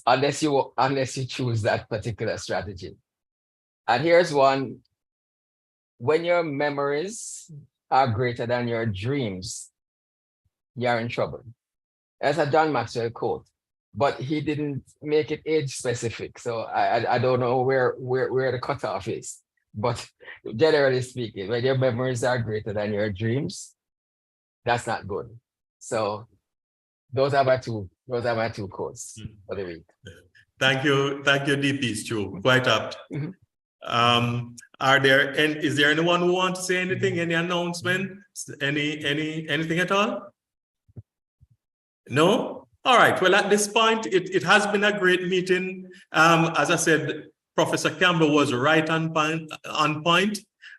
unless you choose that particular strategy. And here's one: when your memories are greater than your dreams, you're in trouble. That's a John Maxwell quote, but he didn't make it age specific. So I don't know where the cutoff is. But generally speaking, when your memories are greater than your dreams, that's not good. So those are my two quotes for the week. Thank you, DP. It's true, quite apt. Is there anyone who wants to say anything? Any announcement? Anything at all? No? All right. Well, at this point, it has been a great meeting. As I said, Professor Campbell was right on point,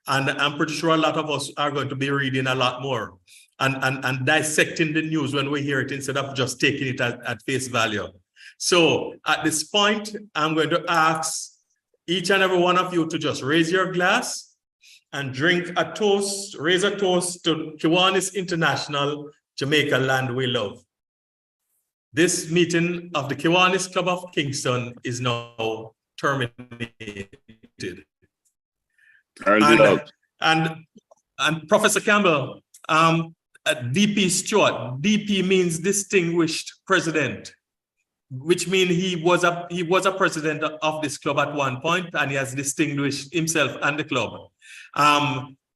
and I'm pretty sure a lot of us are going to be reading a lot more and dissecting the news when we hear it instead of just taking it at face value. So at this point, I'm going to ask each and every one of you to just raise your glass and drink a toast, raise a toast to Kiwanis International, Jamaica Land We Love. This meeting of the Kiwanis Club of Kingston is now terminated. And Professor Campbell, DP Stewart, DP means distinguished president, which means he was a president of this club at one point, and he has distinguished himself and the club.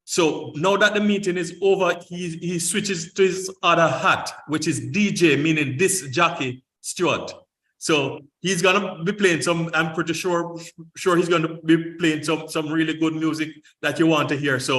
So now that the meeting is over, he switches to his other hat, which is DJ, meaning disc jockey Stewart. So he's gonna be playing some. I'm pretty sure he's gonna be playing some really good music that you want to hear. So